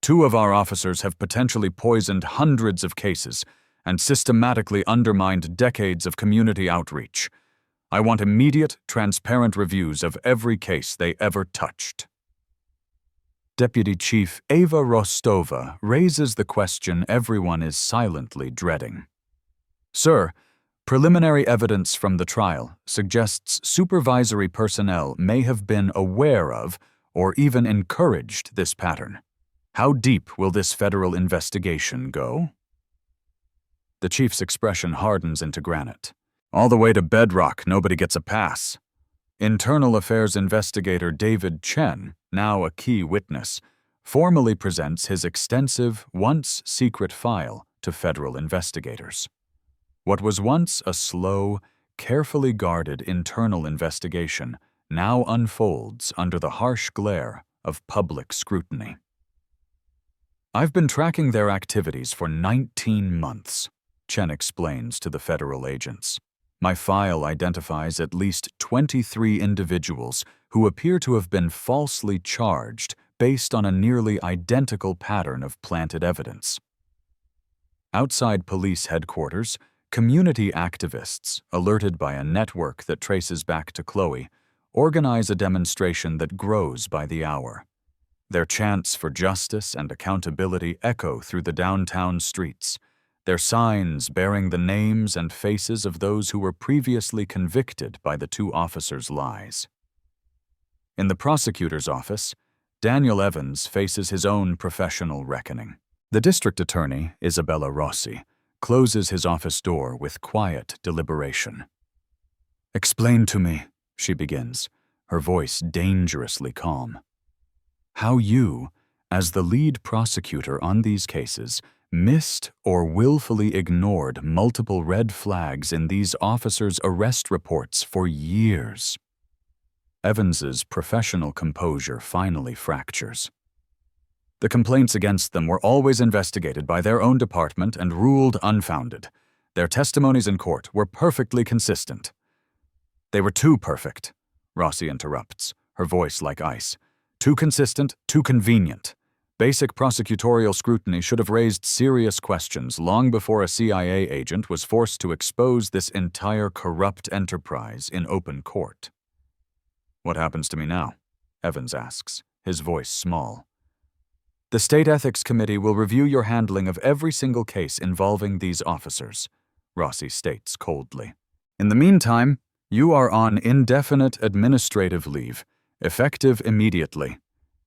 2 of our officers have potentially poisoned hundreds of cases and systematically undermined decades of community outreach. I want immediate, transparent reviews of every case they ever touched. Deputy Chief Ava Rostova raises the question everyone is silently dreading. Sir, preliminary evidence from the trial suggests supervisory personnel may have been aware of or even encouraged this pattern. How deep will this federal investigation go? The chief's expression hardens into granite. All the way to bedrock, nobody gets a pass. Internal Affairs investigator David Chen, now a key witness, formally presents his extensive, once secret file to federal investigators. What was once a slow, carefully guarded internal investigation now unfolds under the harsh glare of public scrutiny. I've been tracking their activities for 19 months, Chen explains to the federal agents. My file identifies at least 23 individuals who appear to have been falsely charged based on a nearly identical pattern of planted evidence. Outside police headquarters, community activists, alerted by a network that traces back to Chloe, organize a demonstration that grows by the hour. Their chants for justice and accountability echo through the downtown streets, their signs bearing the names and faces of those who were previously convicted by the 2 officers' lies. In the prosecutor's office, Daniel Evans faces his own professional reckoning. The district attorney, Isabella Rossi, closes his office door with quiet deliberation. Explain to me, she begins, her voice dangerously calm, how you, as the lead prosecutor on these cases, missed or willfully ignored multiple red flags in these officers' arrest reports for years. Evans's professional composure finally fractures. The complaints against them were always investigated by their own department and ruled unfounded. Their testimonies in court were perfectly consistent. They were too perfect, Rossi interrupts, her voice like ice. Too consistent, too convenient. Basic prosecutorial scrutiny should have raised serious questions long before a CIA agent was forced to expose this entire corrupt enterprise in open court. What happens to me now? Evans asks, his voice small. The State Ethics Committee will review your handling of every single case involving these officers, Rossi states coldly. In the meantime, you are on indefinite administrative leave, effective immediately.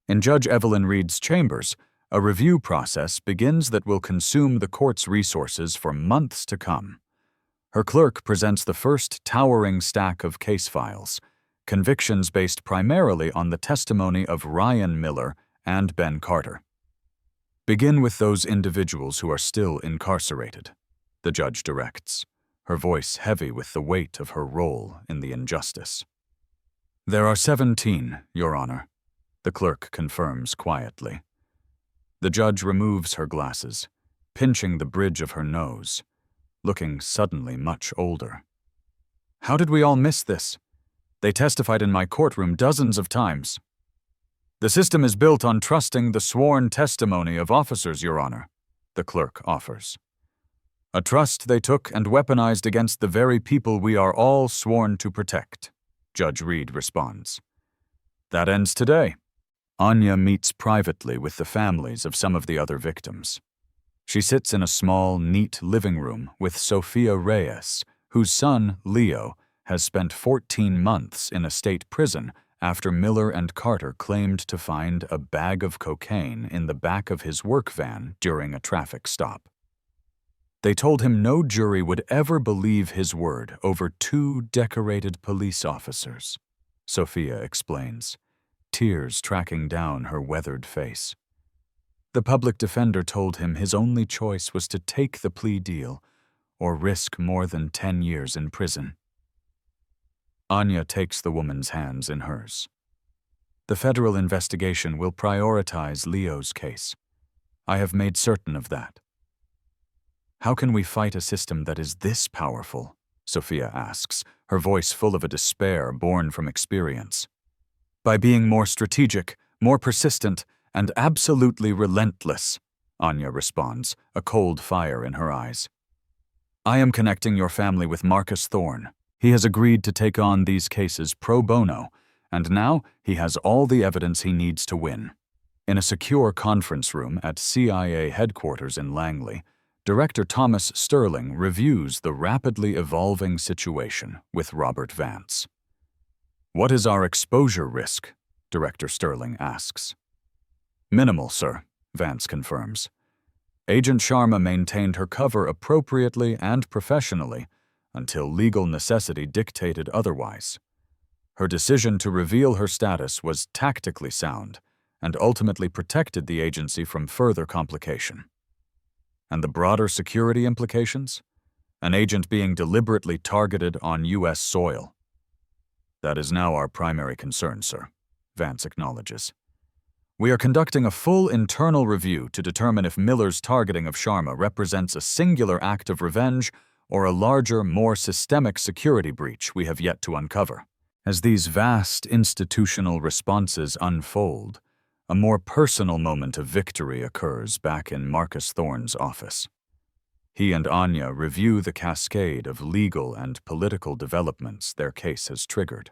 In Judge Evelyn Reed's chambers, a review process begins that will consume the court's resources for months to come. Her clerk presents the first towering stack of case files, convictions based primarily on the testimony of Ryan Miller and Ben Carter. Begin with those individuals who are still incarcerated, the judge directs, her voice heavy with the weight of her role in the injustice. There are 17, Your Honor, the clerk confirms quietly. The judge removes her glasses, pinching the bridge of her nose, looking suddenly much older. How did we all miss this? They testified in my courtroom dozens of times. The system is built on trusting the sworn testimony of officers, Your Honor, the clerk offers. A trust they took and weaponized against the very people we are all sworn to protect, Judge Reed responds. That ends today. Anya meets privately with the families of some of the other victims. She sits in a small, neat living room with Sophia Reyes, whose son, Leo, has spent 14 months in a state prison after Miller and Carter claimed to find a bag of cocaine in the back of his work van during a traffic stop. They told him no jury would ever believe his word over 2 decorated police officers, Sophia explains, tears tracking down her weathered face. The public defender told him his only choice was to take the plea deal or risk more than 10 years in prison. Anya takes the woman's hands in hers. The federal investigation will prioritize Leo's case. I have made certain of that. How can we fight a system that is this powerful? Sophia asks, her voice full of a despair born from experience. By being more strategic, more persistent, and absolutely relentless, Anya responds, a cold fire in her eyes. I am connecting your family with Marcus Thorne. He has agreed to take on these cases pro bono, and now he has all the evidence he needs to win. In a secure conference room at CIA headquarters in Langley, Director Thomas Sterling reviews the rapidly evolving situation with Robert Vance. What is our exposure risk? Director Sterling asks. Minimal, sir, Vance confirms. Agent Sharma maintained her cover appropriately and professionally until legal necessity dictated otherwise. Her decision to reveal her status was tactically sound and ultimately protected the agency from further complication. And the broader security implications? An agent being deliberately targeted on U.S. soil. That is now our primary concern, sir, Vance acknowledges. We are conducting a full internal review to determine if Miller's targeting of Sharma represents a singular act of revenge or a larger, more systemic security breach we have yet to uncover. As these vast institutional responses unfold, a more personal moment of victory occurs back in Marcus Thorne's office. He and Anya review the cascade of legal and political developments their case has triggered.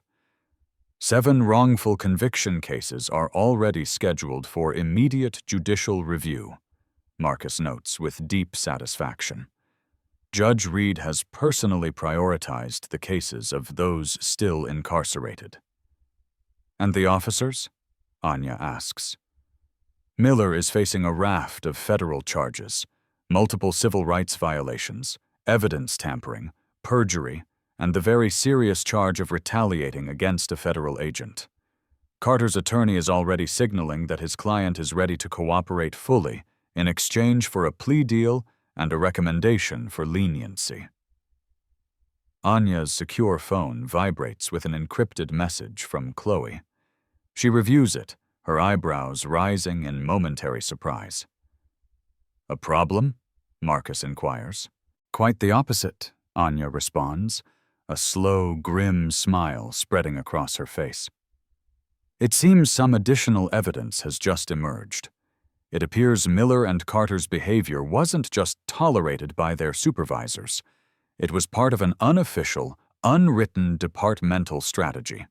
7 wrongful conviction cases are already scheduled for immediate judicial review, Marcus notes with deep satisfaction. Judge Reed has personally prioritized the cases of those still incarcerated. And the officers? Anya asks. Miller is facing a raft of federal charges, multiple civil rights violations, evidence tampering, perjury, and the very serious charge of retaliating against a federal agent. Carter's attorney is already signaling that his client is ready to cooperate fully in exchange for a plea deal and a recommendation for leniency. Anya's secure phone vibrates with an encrypted message from Chloe. She reviews it, her eyebrows rising in momentary surprise. A problem? Marcus inquires. Quite the opposite, Anya responds, a slow, grim smile spreading across her face. It seems some additional evidence has just emerged. It appears Miller and Carter's behavior wasn't just tolerated by their supervisors. It was part of an unofficial, unwritten departmental strategy.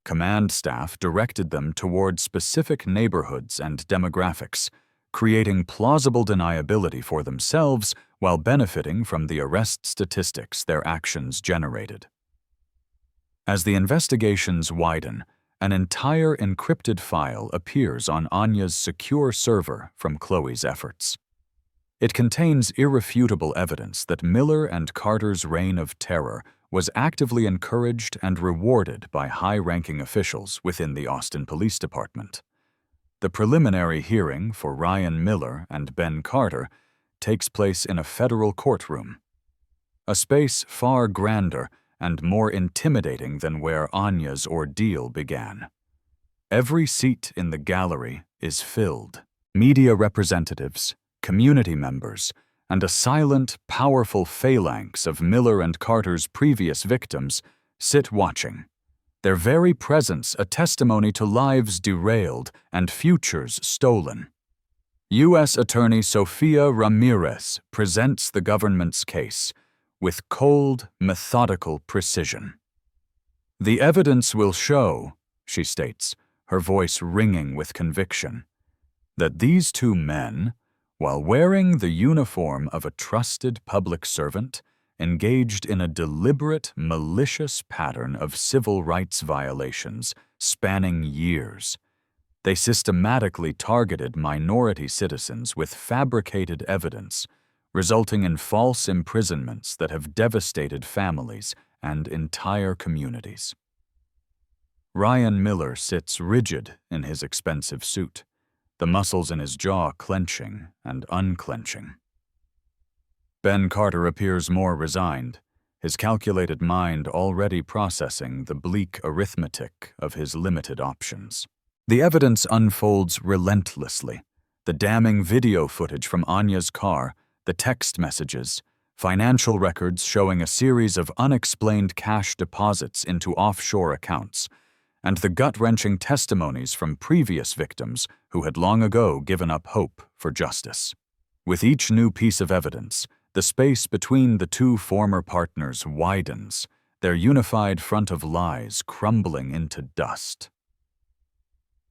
Command staff directed them toward specific neighborhoods and demographics, creating plausible deniability for themselves while benefiting from the arrest statistics their actions generated. As the investigations widen, an entire encrypted file appears on Anya's secure server from Chloe's efforts. It contains irrefutable evidence that Miller and Carter's reign of terror was actively encouraged and rewarded by high-ranking officials within the Austin Police Department. The preliminary hearing for Ryan Miller and Ben Carter takes place in a federal courtroom, a space far grander and more intimidating than where Anya's ordeal began. Every seat in the gallery is filled, Media representatives, community members, and a silent, powerful phalanx of Miller and Carter's previous victims sit watching, their very presence a testimony to lives derailed and futures stolen. U.S. Attorney Sofia Ramirez presents the government's case with cold, methodical precision. "The evidence will show," she states, her voice ringing with conviction, "that these two men, while wearing the uniform of a trusted public servant, engaged in a deliberate, malicious pattern of civil rights violations spanning years. They systematically targeted minority citizens with fabricated evidence, resulting in false imprisonments that have devastated families and entire communities." Ryan Miller sits rigid in his expensive suit, the muscles in his jaw clenching and unclenching. Ben Carter appears more resigned, his calculated mind already processing the bleak arithmetic of his limited options. The evidence unfolds relentlessly. The damning video footage from Anya's car, the text messages, financial records showing a series of unexplained cash deposits into offshore accounts, and the gut-wrenching testimonies from previous victims who had long ago given up hope for justice. With each new piece of evidence, the space between the two former partners widens, their unified front of lies crumbling into dust.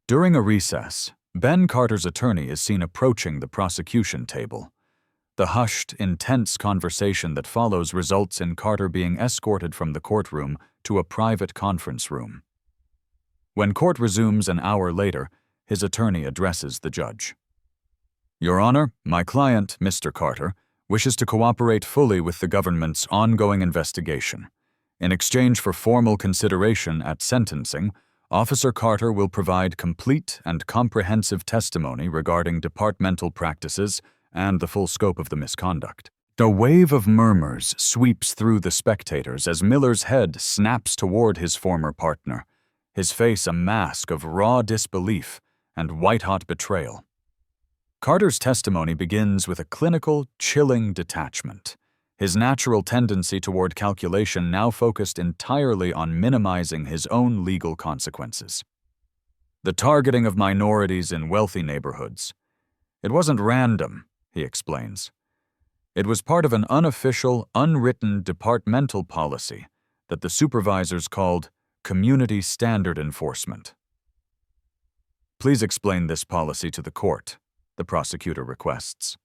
During a recess, Ben Carter's attorney is seen approaching the prosecution table. The hushed, intense conversation that follows results in Carter being escorted from the courtroom to a private conference room. When court resumes an hour later, his attorney addresses the judge. "Your Honor, my client, Mr. Carter, wishes to cooperate fully with the government's ongoing investigation. In exchange for formal consideration at sentencing, Officer Carter will provide complete and comprehensive testimony regarding departmental practices and the full scope of the misconduct." A wave of murmurs sweeps through the spectators as Miller's head snaps toward his former partner, his face a mask of raw disbelief and white-hot betrayal. Carter's testimony begins with a clinical, chilling detachment, his natural tendency toward calculation now focused entirely on minimizing his own legal consequences. "The targeting of minorities in wealthy neighborhoods. It wasn't random," he explains. "It was part of an unofficial, unwritten departmental policy that the supervisors called community standard enforcement." "Please explain this policy to the court," the prosecutor requests.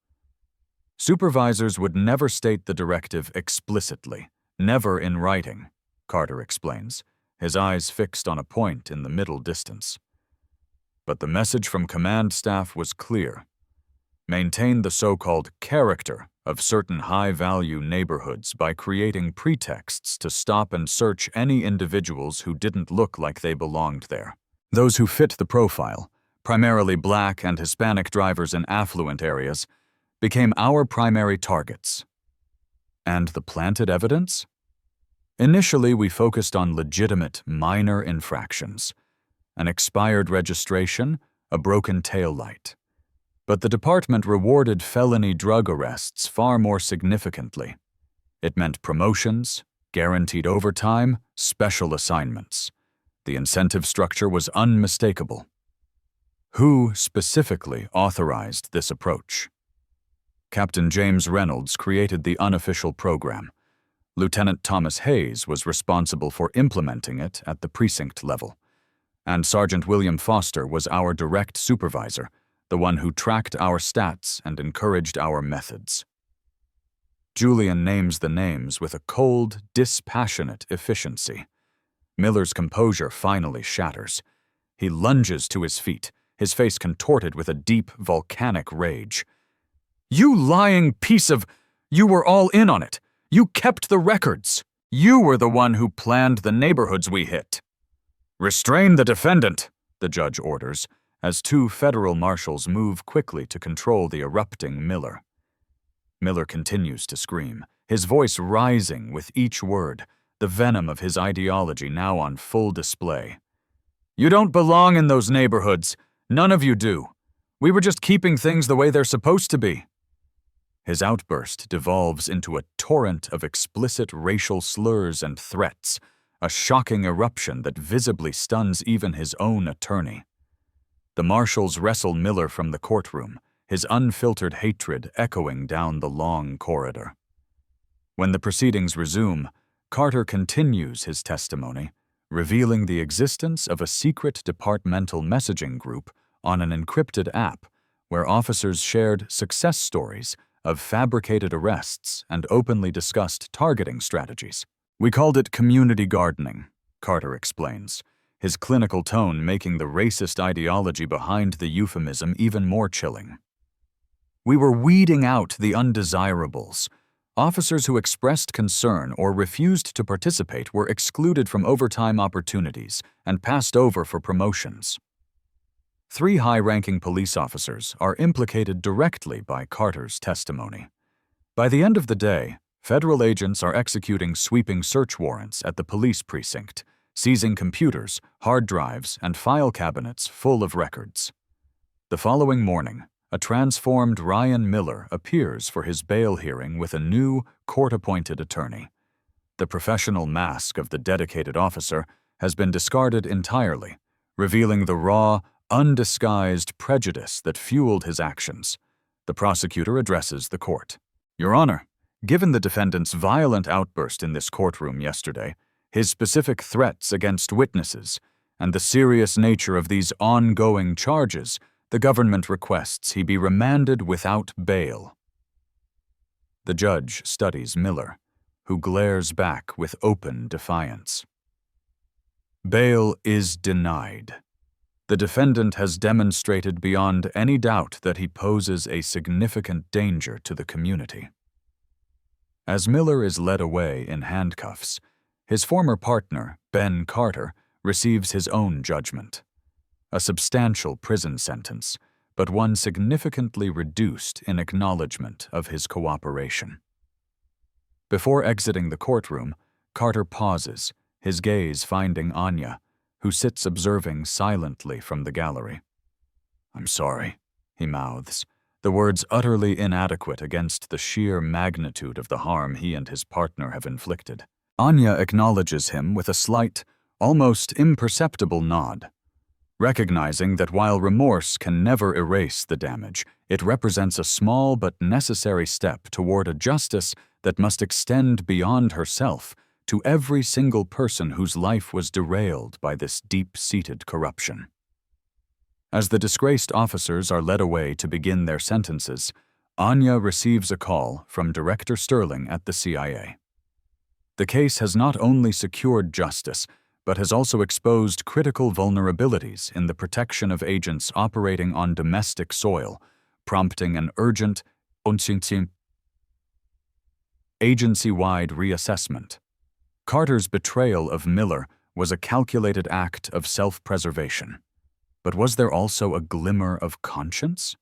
"Supervisors would never state the directive explicitly, never in writing," Carter explains, his eyes fixed on a point in the middle distance. "But the message from command staff was clear. Maintain the so-called character of certain high-value neighborhoods by creating pretexts to stop and search any individuals who didn't look like they belonged there. Those who fit the profile, primarily Black and Hispanic drivers in affluent areas, became our primary targets." And the planted evidence? "Initially, we focused on legitimate, minor infractions. An expired registration, a broken taillight. But the department rewarded felony drug arrests far more significantly. It meant promotions, guaranteed overtime, special assignments. The incentive structure was unmistakable." Who specifically authorized this approach? Captain James Reynolds created the unofficial program. Lieutenant Thomas Hayes was responsible for implementing it at the precinct level. And Sergeant William Foster was our direct supervisor, the one who tracked our stats and encouraged our methods. Julian names the names with a cold, dispassionate efficiency. Miller's composure finally shatters. He lunges to his feet, his face contorted with a deep, volcanic rage. "You lying piece of... You were all in on it. You kept the records. You were the one who planned the neighborhoods we hit." "Restrain the defendant," the judge orders, as two federal marshals move quickly to control the erupting Miller. Miller continues to scream, his voice rising with each word, the venom of his ideology now on full display. "You don't belong in those neighborhoods. None of you do. We were just keeping things the way they're supposed to be." His outburst devolves into a torrent of explicit racial slurs and threats, a shocking eruption that visibly stuns even his own attorney. The marshals wrestle Miller from the courtroom, his unfiltered hatred echoing down the long corridor. When the proceedings resume, Carter continues his testimony, revealing the existence of a secret departmental messaging group on an encrypted app where officers shared success stories of fabricated arrests and openly discussed targeting strategies. "We called it community gardening," Carter explains, his clinical tone making the racist ideology behind the euphemism even more chilling. "We were weeding out the undesirables. Officers who expressed concern or refused to participate were excluded from overtime opportunities and passed over for promotions." 3 high-ranking police officers are implicated directly by Carter's testimony. By the end of the day, federal agents are executing sweeping search warrants at the police precinct, seizing computers, hard drives, and file cabinets full of records. The following morning, a transformed Ryan Miller appears for his bail hearing with a new, court-appointed attorney. The professional mask of the dedicated officer has been discarded entirely, revealing the raw, undisguised prejudice that fueled his actions. The prosecutor addresses the court. "Your Honor, given the defendant's violent outburst in this courtroom yesterday, his specific threats against witnesses, and the serious nature of these ongoing charges, the government requests he be remanded without bail." The judge studies Miller, who glares back with open defiance. Bail is denied. The defendant has demonstrated beyond any doubt that he poses a significant danger to the community. As Miller is led away in handcuffs, his former partner, Ben Carter, receives his own judgment. A substantial prison sentence, but one significantly reduced in acknowledgement of his cooperation. Before exiting the courtroom, Carter pauses, his gaze finding Anya, who sits observing silently from the gallery. "I'm sorry," he mouths, the words utterly inadequate against the sheer magnitude of the harm he and his partner have inflicted. Anya acknowledges him with a slight, almost imperceptible nod. Recognizing that while remorse can never erase the damage, it represents a small but necessary step toward a justice that must extend beyond herself to every single person whose life was derailed by this deep-seated corruption. As the disgraced officers are led away to begin their sentences, Anya receives a call from Director Sterling at the CIA. The case has not only secured justice, but has also exposed critical vulnerabilities in the protection of agents operating on domestic soil, prompting an urgent agency-wide reassessment. Carter's betrayal of Miller was a calculated act of self-preservation. But was there also a glimmer of conscience?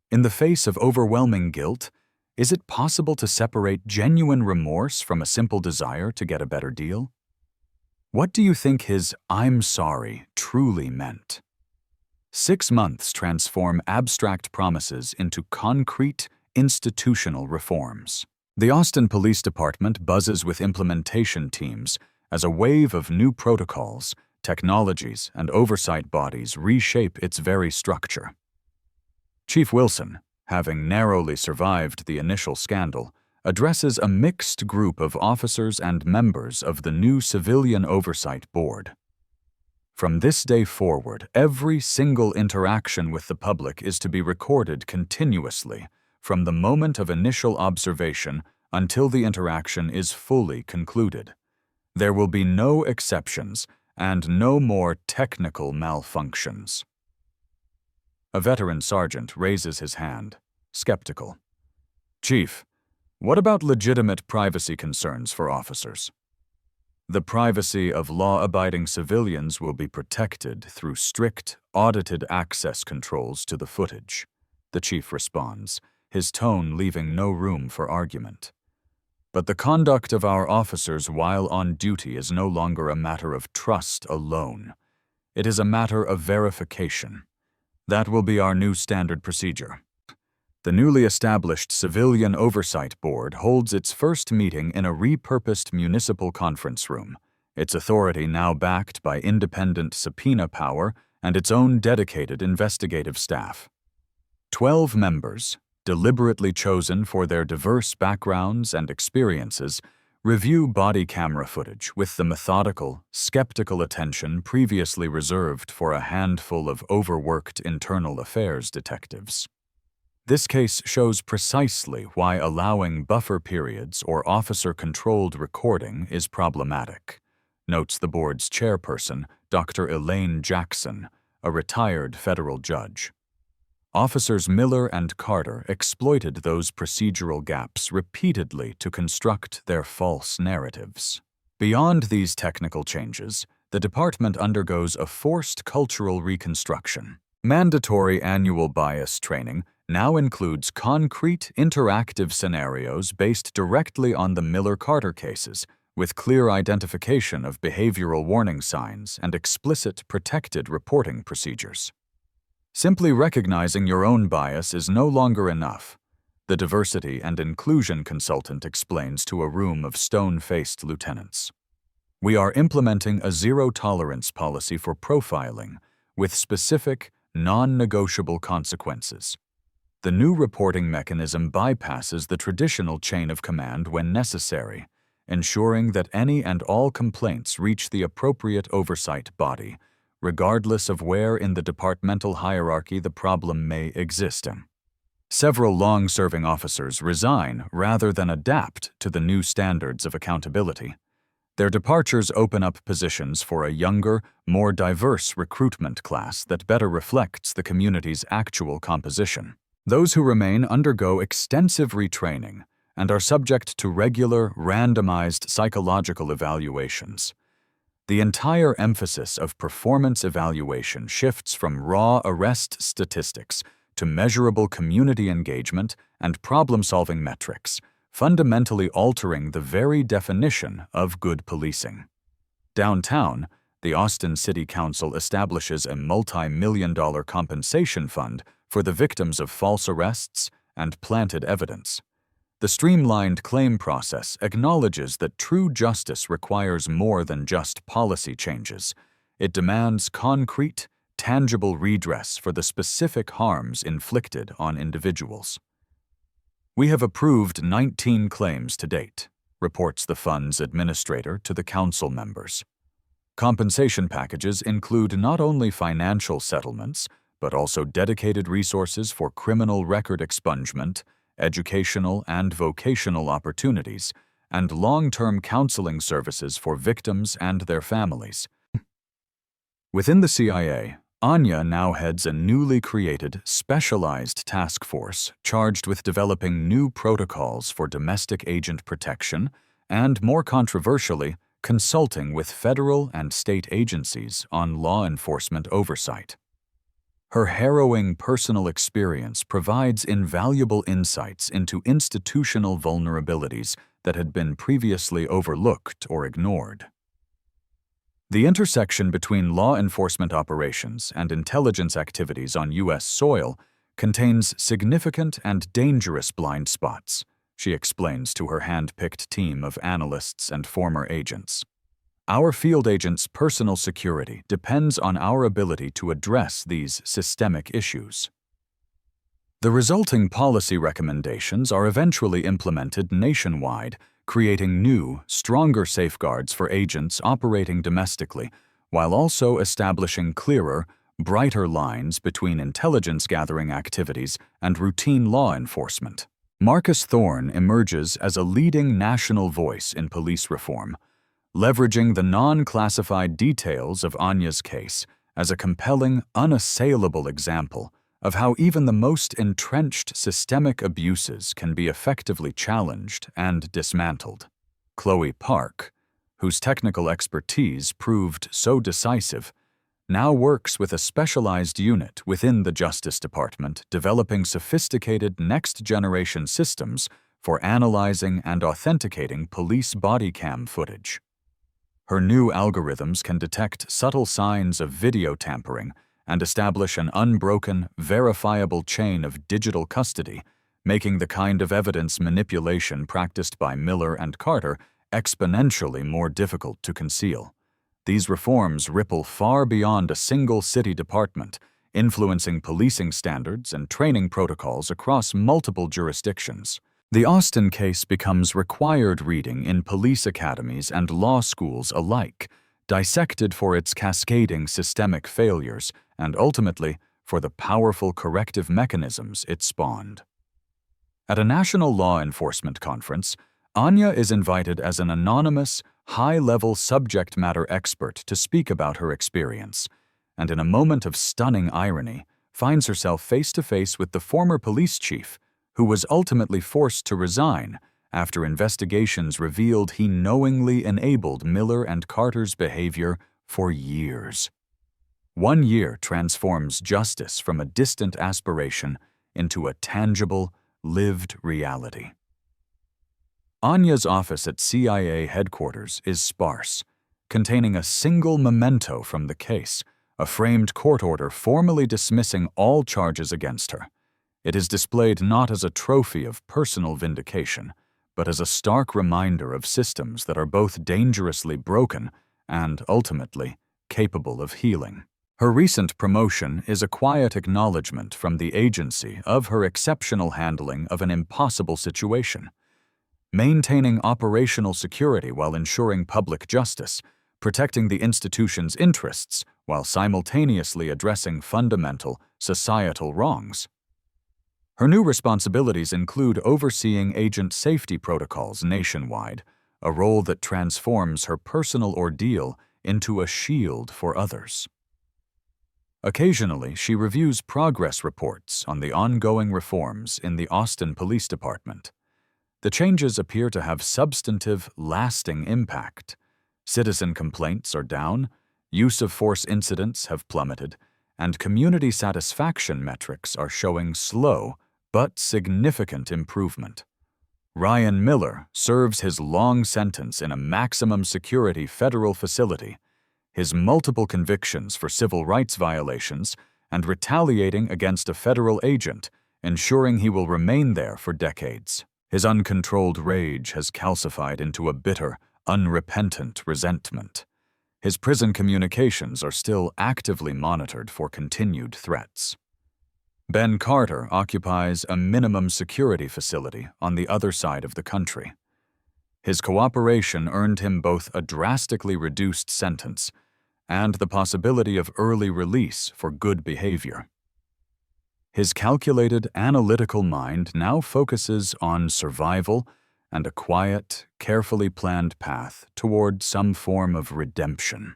In the face of overwhelming guilt, is it possible to separate genuine remorse from a simple desire to get a better deal? What do you think his "I'm sorry" truly meant? 6 months transform abstract promises into concrete, institutional reforms. The Austin Police Department buzzes with implementation teams as a wave of new protocols, technologies, and oversight bodies reshape its very structure. Chief Wilson, having narrowly survived the initial scandal, addresses a mixed group of officers and members of the new Civilian Oversight Board. From this day forward, every single interaction with the public is to be recorded continuously, from the moment of initial observation until the interaction is fully concluded. There will be no exceptions and no more technical malfunctions. A veteran sergeant raises his hand, skeptical. "Chief, what about legitimate privacy concerns for officers?" "The privacy of law-abiding civilians will be protected through strict, audited access controls to the footage," the chief responds, his tone leaving no room for argument. "But the conduct of our officers while on duty is no longer a matter of trust alone. It is a matter of verification. That will be our new standard procedure. The newly established Civilian Oversight Board holds its first meeting in a repurposed municipal conference room, its authority now backed by independent subpoena power and its own dedicated investigative staff. 12 members, deliberately chosen for their diverse backgrounds and experiences, review body camera footage with the methodical, skeptical attention previously reserved for a handful of overworked internal affairs detectives. This case shows precisely why allowing buffer periods or officer-controlled recording is problematic, notes the board's chairperson, Dr. Elaine Jackson, a retired federal judge. Officers Miller and Carter exploited those procedural gaps repeatedly to construct their false narratives. Beyond these technical changes, the department undergoes a forced cultural reconstruction. Mandatory annual bias training now includes concrete, interactive scenarios based directly on the Miller-Carter cases, with clear identification of behavioral warning signs and explicit protected reporting procedures. Simply recognizing your own bias is no longer enough, the diversity and inclusion consultant explains to a room of stone-faced lieutenants. We are implementing a zero-tolerance policy for profiling, with specific, non-negotiable consequences. The new reporting mechanism bypasses the traditional chain of command when necessary, ensuring that any and all complaints reach the appropriate oversight body, regardless of where in the departmental hierarchy the problem may exist in. Several long-serving officers resign rather than adapt to the new standards of accountability. Their departures open up positions for a younger, more diverse recruitment class that better reflects the community's actual composition. Those who remain undergo extensive retraining and are subject to regular, randomized psychological evaluations. The entire emphasis of performance evaluation shifts from raw arrest statistics to measurable community engagement and problem-solving metrics, fundamentally altering the very definition of good policing. Downtown, the Austin City Council establishes a multi-million-dollar compensation fund for the victims of false arrests and planted evidence. The streamlined claim process acknowledges that true justice requires more than just policy changes. It demands concrete, tangible redress for the specific harms inflicted on individuals. We have approved 19 claims to date, reports the fund's administrator to the council members. Compensation packages include not only financial settlements, but also dedicated resources for criminal record expungement, educational and vocational opportunities, and long-term counseling services for victims and their families. Within the CIA, Anya now heads a newly created, specialized task force charged with developing new protocols for domestic agent protection and, more controversially, consulting with federal and state agencies on law enforcement oversight. Her harrowing personal experience provides invaluable insights into institutional vulnerabilities that had been previously overlooked or ignored. The intersection between law enforcement operations and intelligence activities on U.S. soil contains significant and dangerous blind spots, she explains to her hand-picked team of analysts and former agents. Our field agents' personal security depends on our ability to address these systemic issues. The resulting policy recommendations are eventually implemented nationwide, creating new, stronger safeguards for agents operating domestically, while also establishing clearer, brighter lines between intelligence-gathering activities and routine law enforcement. Marcus Thorne emerges as a leading national voice in police reform, leveraging the non-classified details of Anya's case as a compelling, unassailable example of how even the most entrenched systemic abuses can be effectively challenged and dismantled. Chloe Park, whose technical expertise proved so decisive, now works with a specialized unit within the Justice Department developing sophisticated next-generation systems for analyzing and authenticating police body cam footage. Her new algorithms can detect subtle signs of video tampering and establish an unbroken, verifiable chain of digital custody, making the kind of evidence manipulation practiced by Miller and Carter exponentially more difficult to conceal. These reforms ripple far beyond a single city department, influencing policing standards and training protocols across multiple jurisdictions. The Austin case becomes required reading in police academies and law schools alike, dissected for its cascading systemic failures and ultimately for the powerful corrective mechanisms it spawned. At a national law enforcement conference, Anya is invited as an anonymous, high-level subject matter expert to speak about her experience, and in a moment of stunning irony, finds herself face-to-face with the former police chief, who was ultimately forced to resign after investigations revealed he knowingly enabled Miller and Carter's behavior for years. 1 year transforms justice from a distant aspiration into a tangible, lived reality. Anya's office at CIA headquarters is sparse, containing a single memento from the case, a framed court order formally dismissing all charges against her. It is displayed not as a trophy of personal vindication, but as a stark reminder of systems that are both dangerously broken and, ultimately, capable of healing. Her recent promotion is a quiet acknowledgement from the agency of her exceptional handling of an impossible situation. Maintaining operational security while ensuring public justice, protecting the institution's interests while simultaneously addressing fundamental societal wrongs. Her new responsibilities include overseeing agent safety protocols nationwide, a role that transforms her personal ordeal into a shield for others. Occasionally, she reviews progress reports on the ongoing reforms in the Austin Police Department. The changes appear to have substantive, lasting impact. Citizen complaints are down, use of force incidents have plummeted, and community satisfaction metrics are showing slow but significant improvement. Ryan Miller serves his long sentence in a maximum security federal facility, his multiple convictions for civil rights violations and retaliating against a federal agent, ensuring he will remain there for decades. His uncontrolled rage has calcified into a bitter, unrepentant resentment. His prison communications are still actively monitored for continued threats. Ben Carter occupies a minimum security facility on the other side of the country. His cooperation earned him both a drastically reduced sentence and the possibility of early release for good behavior. His calculated, analytical mind now focuses on survival and a quiet, carefully planned path toward some form of redemption.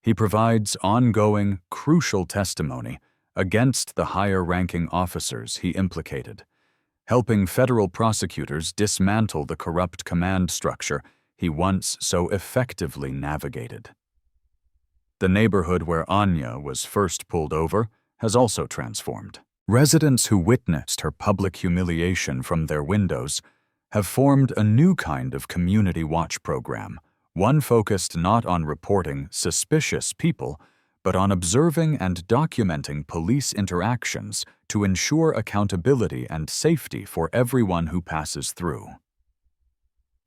He provides ongoing, crucial testimony against the higher-ranking officers he implicated, helping federal prosecutors dismantle the corrupt command structure he once so effectively navigated. The neighborhood where Anya was first pulled over has also transformed. Residents who witnessed her public humiliation from their windows have formed a new kind of community watch program, one focused not on reporting suspicious people, but on observing and documenting police interactions to ensure accountability and safety for everyone who passes through.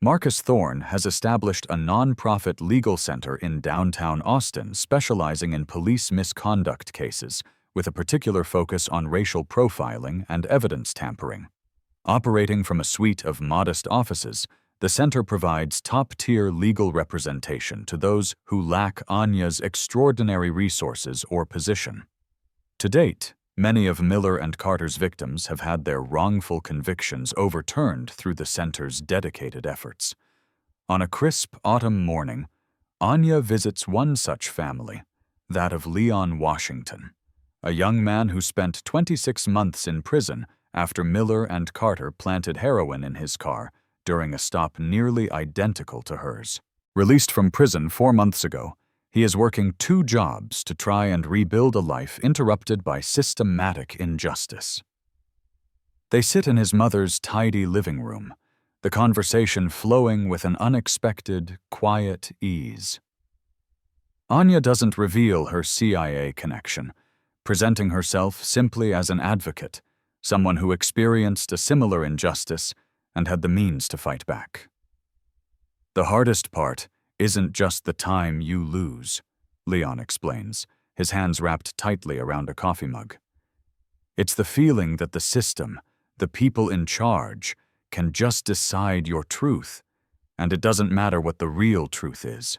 Marcus Thorne has established a nonprofit legal center in downtown Austin specializing in police misconduct cases, with a particular focus on racial profiling and evidence tampering. Operating from a suite of modest offices, the center provides top-tier legal representation to those who lack Anya's extraordinary resources or position. To date, many of Miller and Carter's victims have had their wrongful convictions overturned through the center's dedicated efforts. On a crisp autumn morning, Anya visits one such family, that of Leon Washington, a young man who spent 26 months in prison after Miller and Carter planted heroin in his car during a stop nearly identical to hers. Released from prison 4 months ago, he is working 2 jobs to try and rebuild a life interrupted by systematic injustice. They sit in his mother's tidy living room, the conversation flowing with an unexpected, quiet ease. Anya doesn't reveal her CIA connection, presenting herself simply as an advocate, someone who experienced a similar injustice and had the means to fight back. The hardest part isn't just the time you lose, Leon explains, his hands wrapped tightly around a coffee mug. It's the feeling that the system, the people in charge, can just decide your truth, and it doesn't matter what the real truth is.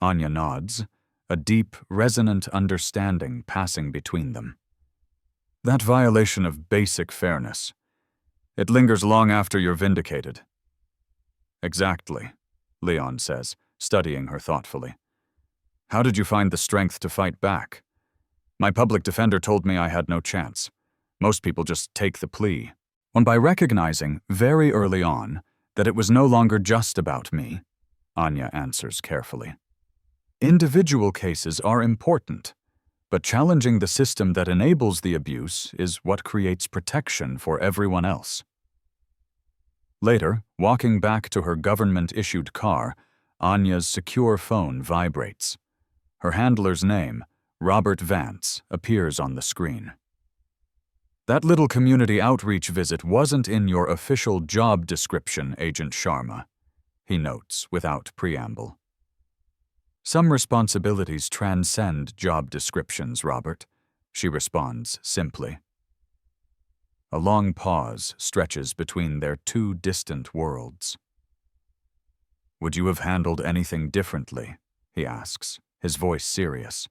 Anya nods, a deep, resonant understanding passing between them. That violation of basic fairness. It lingers long after you're vindicated. Exactly, Leon says, studying her thoughtfully. How did you find the strength to fight back? My public defender told me I had no chance. Most people just take the plea. And by recognizing, very early on, that it was no longer just about me, Anya answers carefully. Individual cases are important, but challenging the system that enables the abuse is what creates protection for everyone else. Later, walking back to her government-issued car, Anya's secure phone vibrates. Her handler's name, Robert Vance, appears on the screen. That little community outreach visit wasn't in your official job description, Agent Sharma, he notes without preamble. Some responsibilities transcend job descriptions, Robert, she responds simply. A long pause stretches between their two distant worlds. Would you have handled anything differently? He asks, his voice serious.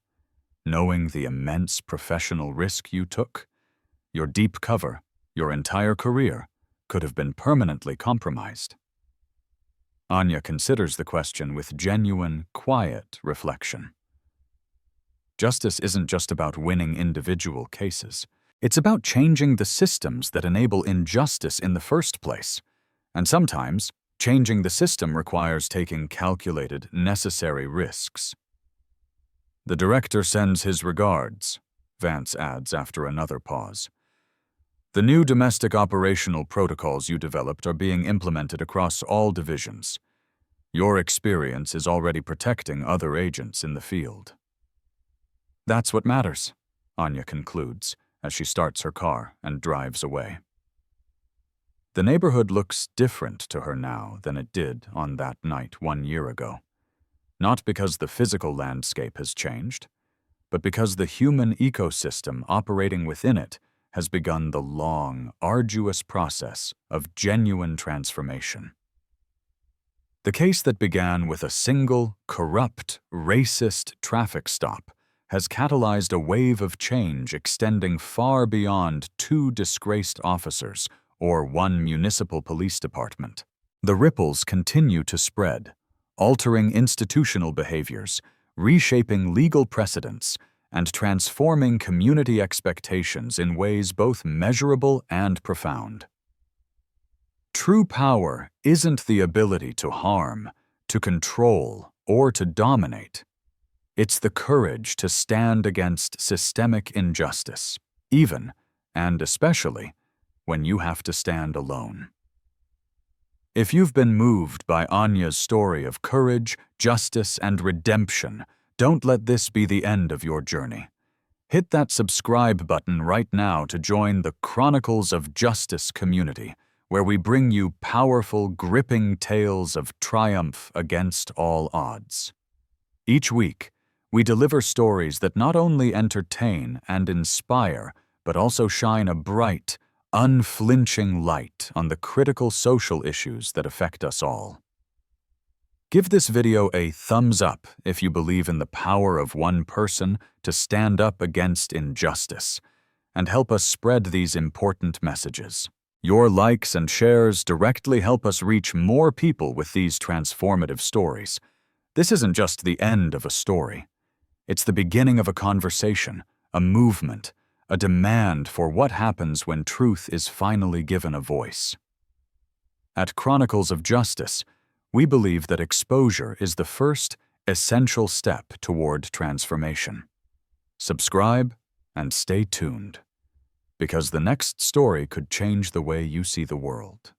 Knowing the immense professional risk you took, your deep cover, your entire career, could have been permanently compromised. Anya considers the question with genuine, quiet reflection. Justice isn't just about winning individual cases. It's about changing the systems that enable injustice in the first place. And sometimes, changing the system requires taking calculated, necessary risks. The director sends his regards, Vance adds after another pause. The new domestic operational protocols you developed are being implemented across all divisions. Your experience is already protecting other agents in the field. That's what matters, Anya concludes as she starts her car and drives away. The neighborhood looks different to her now than it did on that night 1 year ago. Not because the physical landscape has changed, but because the human ecosystem operating within it has begun the long, arduous process of genuine transformation. The case that began with a single, corrupt, racist traffic stop has catalyzed a wave of change extending far beyond 2 disgraced officers or 1 municipal police department. The ripples continue to spread, altering institutional behaviors, reshaping legal precedents, and transforming community expectations in ways both measurable and profound. True power isn't the ability to harm, to control, or to dominate. It's the courage to stand against systemic injustice, even, and especially, when you have to stand alone. If you've been moved by Anya's story of courage, justice, and redemption, don't let this be the end of your journey. Hit that subscribe button right now to join the Chronicles of Justice community, where we bring you powerful, gripping tales of triumph against all odds. Each week, we deliver stories that not only entertain and inspire, but also shine a bright, unflinching light on the critical social issues that affect us all. Give this video a thumbs up if you believe in the power of one person to stand up against injustice, and help us spread these important messages. Your likes and shares directly help us reach more people with these transformative stories. This isn't just the end of a story. It's the beginning of a conversation, a movement, a demand for what happens when truth is finally given a voice. At Chronicles of Justice, we believe that exposure is the first, essential step toward transformation. Subscribe and stay tuned, because the next story could change the way you see the world.